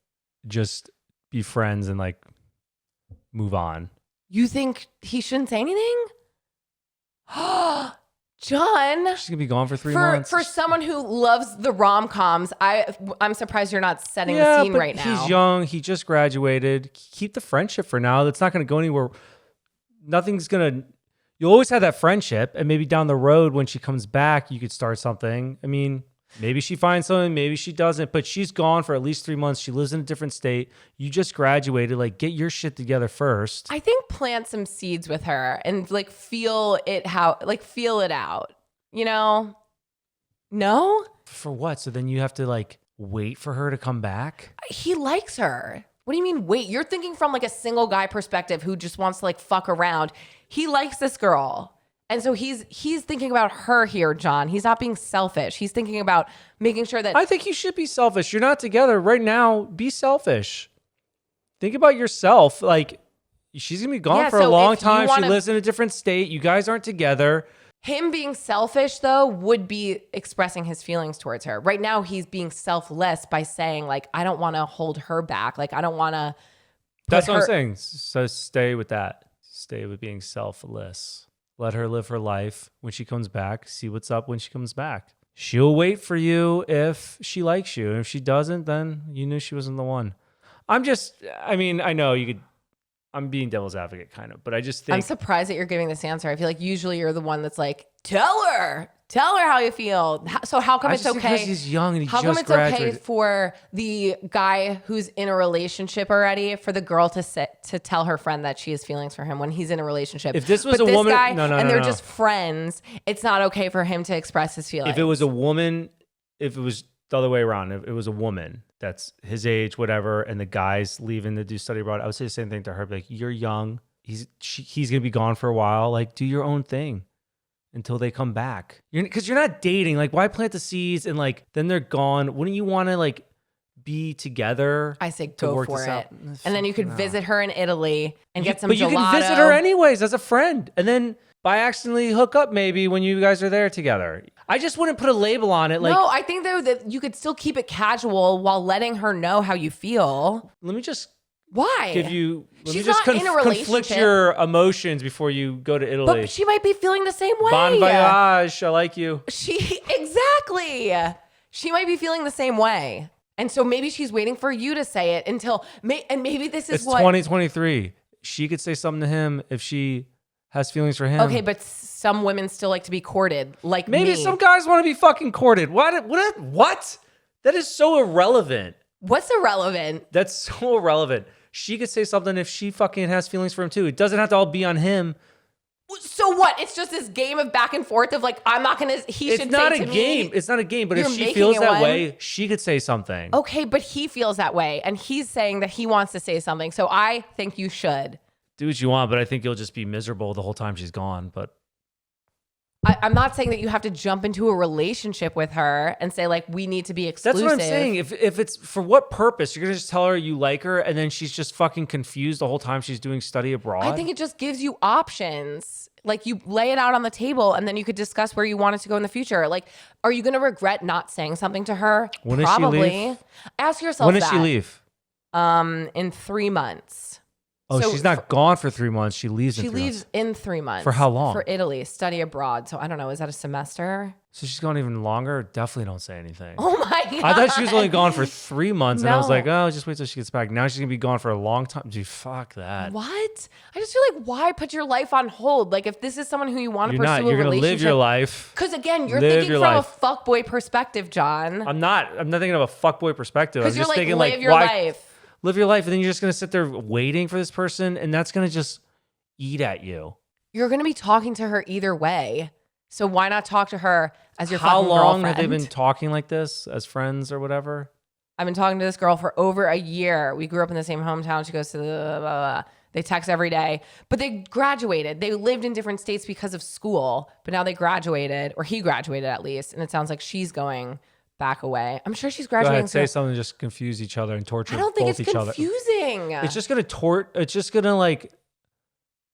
[SPEAKER 2] just be friends and like move on.
[SPEAKER 3] You think he shouldn't say anything? John,
[SPEAKER 2] She's gonna be gone for 3 months.
[SPEAKER 3] For someone who loves the rom-coms, I'm surprised you're not setting the scene
[SPEAKER 2] but
[SPEAKER 3] right now.
[SPEAKER 2] he's young. He just graduated. Keep the friendship for now. That's not gonna go anywhere. Nothing's gonna. You always have that friendship, and maybe down the road when she comes back, you could start something. I mean, maybe she finds something, maybe she doesn't. But she's gone for at least 3 months. She lives in a different state. You just graduated. Like, get your shit together first.
[SPEAKER 3] I think plant some seeds with her and like feel it out. You know? No?
[SPEAKER 2] For what? So then you have to like wait for her to come back?
[SPEAKER 3] He likes her. What do you mean wait? You're thinking from like a single guy perspective who just wants to like fuck around. He likes this girl. And so he's thinking about her here, John. He's not being selfish. He's thinking about making sure that
[SPEAKER 2] I think you should be selfish. You're not together right now. Be selfish. Think about yourself. Like, she's going to be gone for a long time. She lives in a different state. You guys aren't together.
[SPEAKER 3] Him being selfish, though, would be expressing his feelings towards her. Right now, he's being selfless by saying, like, I don't want to hold her back. Like, I don't want to.
[SPEAKER 2] That's what I'm saying. So stay with that. Stay with being selfless. Let her live her life. When she comes back, see what's up when she comes back. She'll wait for you if she likes you. And if she doesn't, then you knew she wasn't the one. I know you could. I'm being devil's advocate kind of, but I just think.
[SPEAKER 3] I'm surprised that you're giving this answer. I feel like usually you're the one that's like, tell her how you feel. So how come it's okay?
[SPEAKER 2] Because he's young and he
[SPEAKER 3] how
[SPEAKER 2] just
[SPEAKER 3] come it's
[SPEAKER 2] graduated.
[SPEAKER 3] okay for the guy who's in a relationship already for the girl to tell her friend that she has feelings for him when he's in a relationship?
[SPEAKER 2] If this was
[SPEAKER 3] but
[SPEAKER 2] a woman,
[SPEAKER 3] guy,
[SPEAKER 2] no,
[SPEAKER 3] and they're just friends, it's not okay for him to express his feelings.
[SPEAKER 2] If it was a woman, if it was the other way around, if it was a woman that's his age, whatever, and the guy's leaving to do study abroad, I would say the same thing to her. Like, you're young. He's gonna be gone for a while. Like, do your own thing until they come back. Because you're not dating. Like, why plant the seeds and like then they're gone? Wouldn't you want to like be together?
[SPEAKER 3] I say go for it, and then you could visit her in Italy and get some.
[SPEAKER 2] But
[SPEAKER 3] gelato.
[SPEAKER 2] you can visit her anyways as a friend, and then by accidentally hook up maybe when you guys are there together. I just wouldn't put a label on it. Like,
[SPEAKER 3] no, I think though that you could still keep it casual while letting her know how you feel.
[SPEAKER 2] let me just
[SPEAKER 3] Why?
[SPEAKER 2] She's not in a relationship. Conflict your emotions before you go to Italy.
[SPEAKER 3] But she might be feeling the same way.
[SPEAKER 2] Bon voyage, I like you.
[SPEAKER 3] Exactly. She might be feeling the same way. And so maybe she's waiting for you to say it and maybe this is
[SPEAKER 2] it's 2023. She could say something to him if she has feelings for him.
[SPEAKER 3] Okay, but some women still like to be courted, like
[SPEAKER 2] maybe
[SPEAKER 3] me.
[SPEAKER 2] some guys want to be fucking courted. What? That is so irrelevant.
[SPEAKER 3] What's irrelevant?
[SPEAKER 2] That's so irrelevant. She could say something if she fucking has feelings for him too. It doesn't have to all be on him.
[SPEAKER 3] So what? It's just this game of back and forth of like, I'm not gonna.
[SPEAKER 2] It's not a game. It's not a game. But if she feels that way, she could say something.
[SPEAKER 3] Okay, but he feels that way, and he's saying that he wants to say something. So I think you should
[SPEAKER 2] do what you want, but I think you'll just be miserable the whole time she's gone. But
[SPEAKER 3] I'm not saying that you have to jump into a relationship with her and say like we need to be exclusive.
[SPEAKER 2] That's what I'm saying. If it's for what purpose? You're gonna just tell her you like her, and then she's just fucking confused the whole time she's doing study abroad.
[SPEAKER 3] I think it just gives you options. Like you lay it out on the table, and then you could discuss where you want it to go in the future. Like, are you gonna regret not saying something to her?
[SPEAKER 2] When
[SPEAKER 3] Probably.
[SPEAKER 2] does she leave?
[SPEAKER 3] Ask yourself
[SPEAKER 2] when does she leave?
[SPEAKER 3] In 3 months.
[SPEAKER 2] Oh,
[SPEAKER 3] So
[SPEAKER 2] she's not gone for 3 months. She leaves in
[SPEAKER 3] She
[SPEAKER 2] 3
[SPEAKER 3] leaves
[SPEAKER 2] months.
[SPEAKER 3] in 3 months.
[SPEAKER 2] For how long?
[SPEAKER 3] For Italy, study abroad. So I don't know. Is that a semester?
[SPEAKER 2] So she's gone even longer? Definitely don't say anything.
[SPEAKER 3] Oh my God.
[SPEAKER 2] I thought she was only gone for 3 months. And I was
[SPEAKER 3] No.
[SPEAKER 2] like, oh, just wait till she gets back. Now she's going to be gone for a long time. Dude, fuck that.
[SPEAKER 3] What? I just feel like, why put your life on hold? Like, if this is someone who you want to
[SPEAKER 2] You're
[SPEAKER 3] pursue
[SPEAKER 2] not. You're
[SPEAKER 3] a
[SPEAKER 2] going to
[SPEAKER 3] relationship.
[SPEAKER 2] live your life.
[SPEAKER 3] Because again, you're
[SPEAKER 2] Live
[SPEAKER 3] thinking
[SPEAKER 2] your
[SPEAKER 3] from
[SPEAKER 2] life.
[SPEAKER 3] a fuckboy perspective, John.
[SPEAKER 2] I'm not thinking of a fuckboy perspective. I'm
[SPEAKER 3] Because you're
[SPEAKER 2] just
[SPEAKER 3] like,
[SPEAKER 2] thinking
[SPEAKER 3] live
[SPEAKER 2] like,
[SPEAKER 3] your
[SPEAKER 2] why
[SPEAKER 3] life.
[SPEAKER 2] live your life? And then you're just going to sit there waiting for this person. And that's going to just eat at you.
[SPEAKER 3] You're going to be talking to her either way. So why not talk to her as your
[SPEAKER 2] How
[SPEAKER 3] fucking
[SPEAKER 2] long
[SPEAKER 3] girlfriend?
[SPEAKER 2] have they been talking like this as friends or whatever?
[SPEAKER 3] I've been talking to this girl for over a year. We grew up in the same hometown. She goes to the blah, blah, blah. They text every day, but they graduated. They lived in different states because of school, but now they graduated, or he graduated at least. And it sounds like she's going back away. I'm sure she's
[SPEAKER 2] Go
[SPEAKER 3] graduating.
[SPEAKER 2] ahead, say
[SPEAKER 3] soon.
[SPEAKER 2] something, just confuse each other and torture
[SPEAKER 3] I don't think
[SPEAKER 2] both
[SPEAKER 3] it's
[SPEAKER 2] each other.
[SPEAKER 3] confusing.
[SPEAKER 2] It's just gonna It's just gonna like.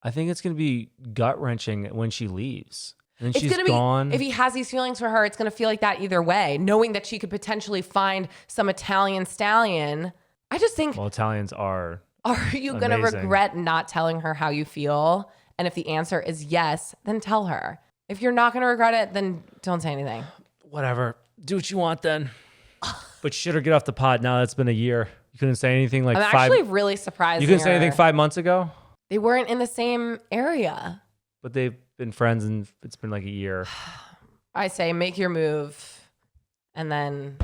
[SPEAKER 2] I think it's gonna be gut wrenching when she leaves. And then
[SPEAKER 3] It's
[SPEAKER 2] she's
[SPEAKER 3] gonna
[SPEAKER 2] gone.
[SPEAKER 3] be, if he has these feelings for her, it's gonna feel like that either way, knowing that she could potentially find some Italian stallion. I just think,
[SPEAKER 2] Well, Italians are.
[SPEAKER 3] are you gonna
[SPEAKER 2] amazing.
[SPEAKER 3] regret not telling her how you feel? And if the answer is yes, then tell her. If you're not gonna regret it, then don't say anything.
[SPEAKER 2] Whatever. Do what you want then. But shit or get off the pod. Now that's been a year. You couldn't say anything like
[SPEAKER 3] I'm
[SPEAKER 2] 5.
[SPEAKER 3] actually really surprised.
[SPEAKER 2] You couldn't say anything 5 months ago.
[SPEAKER 3] They weren't in the same area.
[SPEAKER 2] But they've been friends and it's been like a year.
[SPEAKER 3] I say make your move and then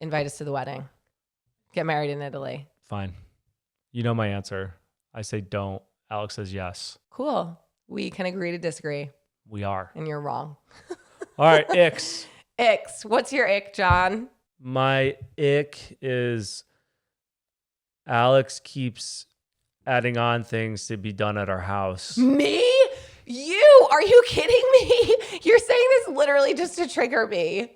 [SPEAKER 3] invite us to the wedding. Get married in Italy.
[SPEAKER 2] Fine. You know my answer. I say don't. Alex says yes.
[SPEAKER 3] Cool. We can agree to disagree,
[SPEAKER 2] We are.
[SPEAKER 3] and you're wrong.
[SPEAKER 2] All right, Icks.
[SPEAKER 3] Icks. What's your ick, John?
[SPEAKER 2] My ick is Alex keeps adding on things to be done at our house.
[SPEAKER 3] Me? You? Are you kidding me? You're saying this literally just to trigger me.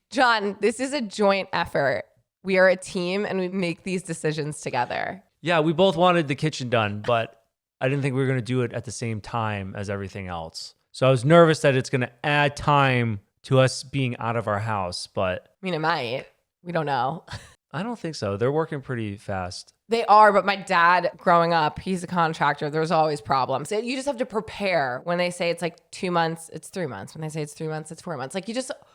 [SPEAKER 3] John, this is a joint effort. We are a team and we make these decisions together.
[SPEAKER 2] Yeah, we both wanted the kitchen done, but I didn't think we were going to do it at the same time as everything else. So I was nervous that it's going to add time to us being out of our house, but
[SPEAKER 3] I mean, it might. We don't know.
[SPEAKER 2] I don't think so. They're working pretty fast.
[SPEAKER 3] They are, but my dad, growing up, he's a contractor. There's always problems. You just have to prepare. When they say it's like 2 months, it's 3 months. When they say it's 3 months, it's 4 months. Like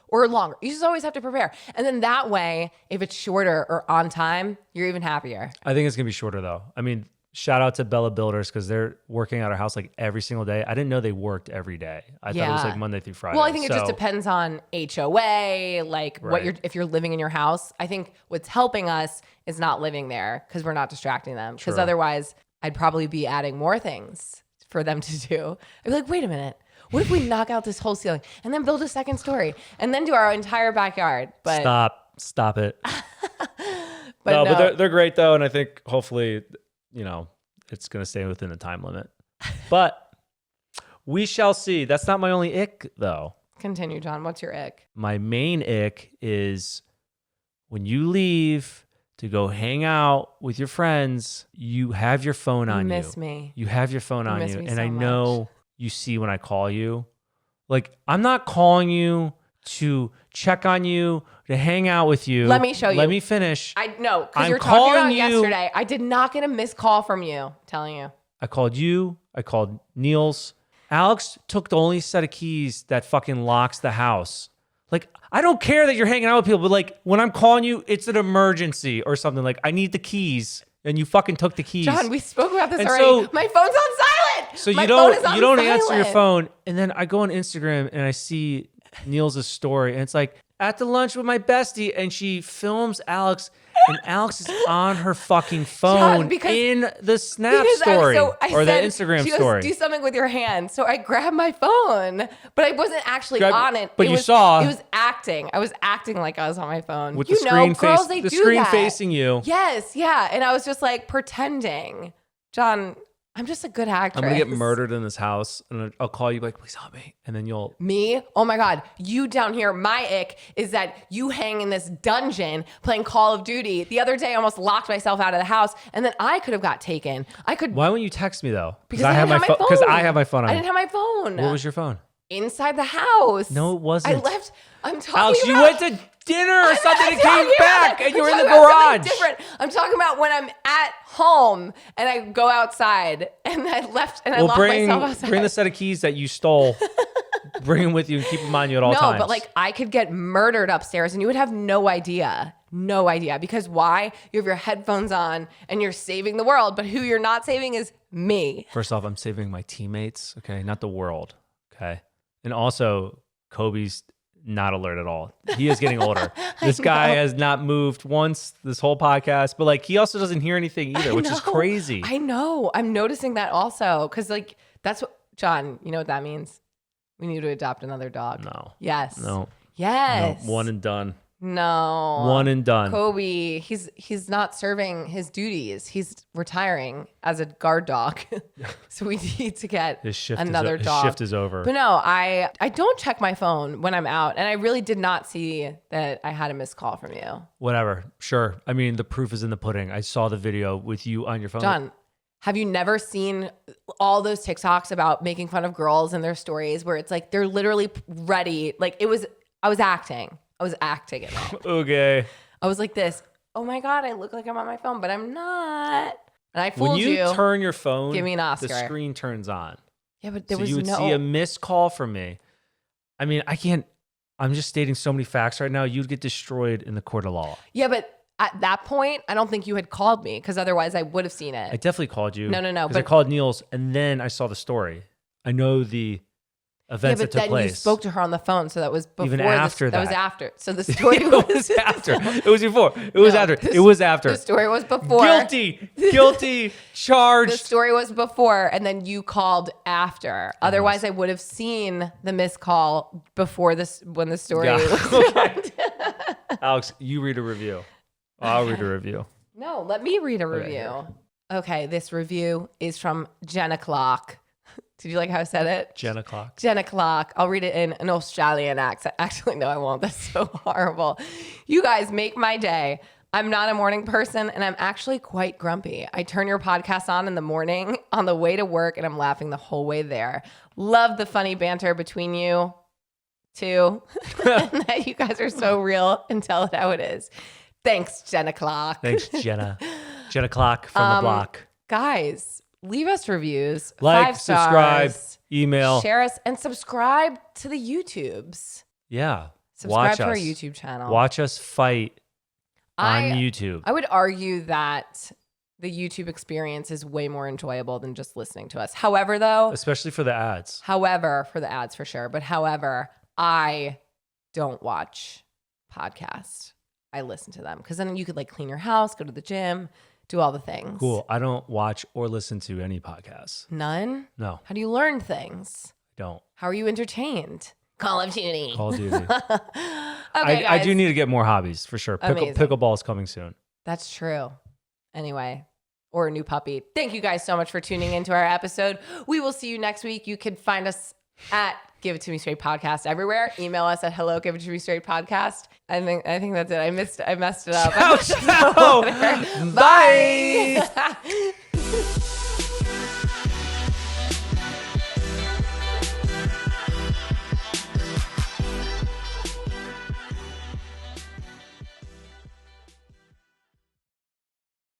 [SPEAKER 3] or longer. You just always have to prepare. And then that way, if it's shorter or on time, you're even happier.
[SPEAKER 2] I think it's going to be shorter though. I mean, shout out to Bella Builders because they're working at our house like every single day. I didn't know they worked every day. I thought it was like Monday through Friday.
[SPEAKER 3] Well, I think it just depends on HOA, like
[SPEAKER 2] Right.
[SPEAKER 3] if you're living in your house. I think what's helping us is not living there because we're not distracting them. Because
[SPEAKER 2] True.
[SPEAKER 3] otherwise, I'd probably be adding more things for them to do. I'd be like, wait a minute. What if we knock out this whole ceiling and then build a second story and then do our entire backyard? But
[SPEAKER 2] Stop it.
[SPEAKER 3] but
[SPEAKER 2] no,
[SPEAKER 3] no.
[SPEAKER 2] but they're great though, and I think hopefully, it's going to stay within the time limit. But we shall see. That's not my only ick though.
[SPEAKER 3] Continue, John. What's your ick?
[SPEAKER 2] My main ick is when you leave to go hang out with your friends, you have your phone on you.
[SPEAKER 3] You miss me.
[SPEAKER 2] You have your phone on
[SPEAKER 3] miss
[SPEAKER 2] you.
[SPEAKER 3] me
[SPEAKER 2] And
[SPEAKER 3] so
[SPEAKER 2] I know you see when I call you. Like, I'm not calling you to check on you, to hang out with you.
[SPEAKER 3] Let me show you.
[SPEAKER 2] Let me finish.
[SPEAKER 3] I know, because
[SPEAKER 2] I'm
[SPEAKER 3] you're talking about
[SPEAKER 2] calling you-
[SPEAKER 3] yesterday. I did not get a missed call from you. I'm telling you.
[SPEAKER 2] I called you. I called Niels. Alex took the only set of keys that fucking locks the house. Like, I don't care that you're hanging out with people, but like when I'm calling you, it's an emergency or something. Like, I need the keys, and you fucking took the keys.
[SPEAKER 3] John, we spoke about this
[SPEAKER 2] And
[SPEAKER 3] already.
[SPEAKER 2] so-
[SPEAKER 3] My phone's on silent.
[SPEAKER 2] So
[SPEAKER 3] My
[SPEAKER 2] you
[SPEAKER 3] phone is on
[SPEAKER 2] don't answer your
[SPEAKER 3] silent.
[SPEAKER 2] phone, and then I go on Instagram and I see Niels' story, and it's like at the lunch with my bestie, and she films Alex, and Alex is on her fucking phone in the Snap story or the Instagram
[SPEAKER 3] she goes,
[SPEAKER 2] story.
[SPEAKER 3] do something with your hand. So I grabbed my phone, but I wasn't actually on it.
[SPEAKER 2] But
[SPEAKER 3] it
[SPEAKER 2] you
[SPEAKER 3] was,
[SPEAKER 2] saw.
[SPEAKER 3] It was acting. I was acting like I was on my phone.
[SPEAKER 2] With
[SPEAKER 3] you
[SPEAKER 2] the screen
[SPEAKER 3] know, girls,
[SPEAKER 2] face,
[SPEAKER 3] they
[SPEAKER 2] the
[SPEAKER 3] do
[SPEAKER 2] screen
[SPEAKER 3] that.
[SPEAKER 2] facing you.
[SPEAKER 3] Yes, yeah. And I was just like pretending. John, I'm just a good actress.
[SPEAKER 2] I'm gonna get murdered in this house, and I'll call you like, please help me, and then you'll.
[SPEAKER 3] Me? Oh my God. You down here, my ick is that you hang in this dungeon playing Call of Duty. The other day I almost locked myself out of the house and then I could have got taken.
[SPEAKER 2] Why wouldn't you text me though?
[SPEAKER 3] Because I didn't have my phone.
[SPEAKER 2] Because I have my phone on.
[SPEAKER 3] I didn't have my phone.
[SPEAKER 2] What was your phone?
[SPEAKER 1] inside the house.
[SPEAKER 2] No, it wasn't.
[SPEAKER 1] I left. I'm talking
[SPEAKER 2] Alex,
[SPEAKER 1] about.
[SPEAKER 2] you went to dinner or something and came back, and you were in the
[SPEAKER 1] I'm talking about something
[SPEAKER 2] garage.
[SPEAKER 1] different. I'm talking about when I'm at home and I go outside and I left and I locked myself outside.
[SPEAKER 2] Bring the set of keys that you stole. Bring them with you and keep them on you at all times.
[SPEAKER 1] No, but like I could get murdered upstairs and you would have no idea. No idea. Because why? You have your headphones on and you're saving the world, but who you're not saving is me.
[SPEAKER 2] First off, I'm saving my teammates, okay? Not the world, okay? And also, Kobe's not alert at all. He is getting older. This guy has not moved once this whole podcast, but like he also doesn't hear anything either, which is crazy.
[SPEAKER 1] I know. I'm noticing that also because like that's what, John, you know what that means? We need to adopt another dog.
[SPEAKER 2] No.
[SPEAKER 1] Yes.
[SPEAKER 2] No.
[SPEAKER 1] Yes.
[SPEAKER 2] No. One and done.
[SPEAKER 1] No.
[SPEAKER 2] One and done.
[SPEAKER 1] Kobe, he's not serving his duties. He's retiring as a guard dog. So we need to get another dog.
[SPEAKER 2] His shift is over.
[SPEAKER 1] But no, I don't check my phone when I'm out. And I really did not see that I had a missed call from you.
[SPEAKER 2] Whatever. Sure. I mean, the proof is in the pudding. I saw the video with you on your phone.
[SPEAKER 1] John, have you never seen all those TikToks about making fun of girls and their stories where it's like they're literally ready? Like I was acting. I was acting in it.
[SPEAKER 2] Okay.
[SPEAKER 1] I was like this. Oh my God, I look like I'm on my phone, but I'm not. And I fooled you.
[SPEAKER 2] When you turn your phone,
[SPEAKER 1] give me an Oscar.
[SPEAKER 2] The screen turns on.
[SPEAKER 1] Yeah, but there
[SPEAKER 2] so
[SPEAKER 1] was
[SPEAKER 2] you would see a missed call from me. I mean, I'm just stating so many facts right now. You'd get destroyed in the court of law.
[SPEAKER 1] Yeah, but at that point, I don't think you had called me because otherwise I would have seen it.
[SPEAKER 2] I definitely called you.
[SPEAKER 1] No.
[SPEAKER 2] But I called Niels and then I saw the story. I know the events that took place.
[SPEAKER 1] Yeah, but then you spoke to her on the phone, so that was before.
[SPEAKER 2] Even after that.
[SPEAKER 1] That was after. So the story
[SPEAKER 2] was after. It was before. It was after. It was after.
[SPEAKER 1] The story was before.
[SPEAKER 2] Guilty. Charged.
[SPEAKER 1] The story was before, and then you called after. Otherwise, I would have seen the missed call before this when the story was.
[SPEAKER 2] Alex, you read a review. I'll read a review.
[SPEAKER 1] No, let me read a review. Okay, this review is from Jenna Clock. Did you like how I said it?
[SPEAKER 2] Jenna Clock.
[SPEAKER 1] Jenna Clock. I'll read it in an Australian accent. Actually, no, I won't. That's so horrible. You guys make my day. I'm not a morning person, and I'm actually quite grumpy. I turn your podcast on in the morning on the way to work, and I'm laughing the whole way there. Love the funny banter between you two. And that you guys are so real and tell it how it is. Thanks, Jenna Clock.
[SPEAKER 2] Thanks, Jenna. Jenna Clock from the block.
[SPEAKER 1] Guys, leave us reviews.
[SPEAKER 2] Like,
[SPEAKER 1] 5 stars,
[SPEAKER 2] subscribe, email.
[SPEAKER 1] share us, and subscribe to the YouTubes.
[SPEAKER 2] Yeah.
[SPEAKER 1] Subscribe to our YouTube channel.
[SPEAKER 2] Watch us fight on YouTube.
[SPEAKER 1] I would argue that the YouTube experience is way more enjoyable than just listening to us. However, though.
[SPEAKER 2] Especially for the ads.
[SPEAKER 1] However, for the ads for sure. But however, I don't watch podcasts. I listen to them because then you could like clean your house, go to the gym, do all the things.
[SPEAKER 2] Cool. I don't watch or listen to any podcasts.
[SPEAKER 1] None?
[SPEAKER 2] No.
[SPEAKER 1] How do you learn things?
[SPEAKER 2] Don't.
[SPEAKER 1] How are you entertained? Call of Duty.
[SPEAKER 2] Call of Duty.
[SPEAKER 1] Okay,
[SPEAKER 2] I do need to get more hobbies for sure. Pickleball is coming soon.
[SPEAKER 1] That's true. Anyway, or a new puppy. Thank you guys so much for tuning into our episode. We will see you next week. You can find us at Give It To Me Straight Podcast everywhere. Email us at hello give it to me straight podcast. I think that's it. I messed it up.
[SPEAKER 2] Ciao, ciao. Bye.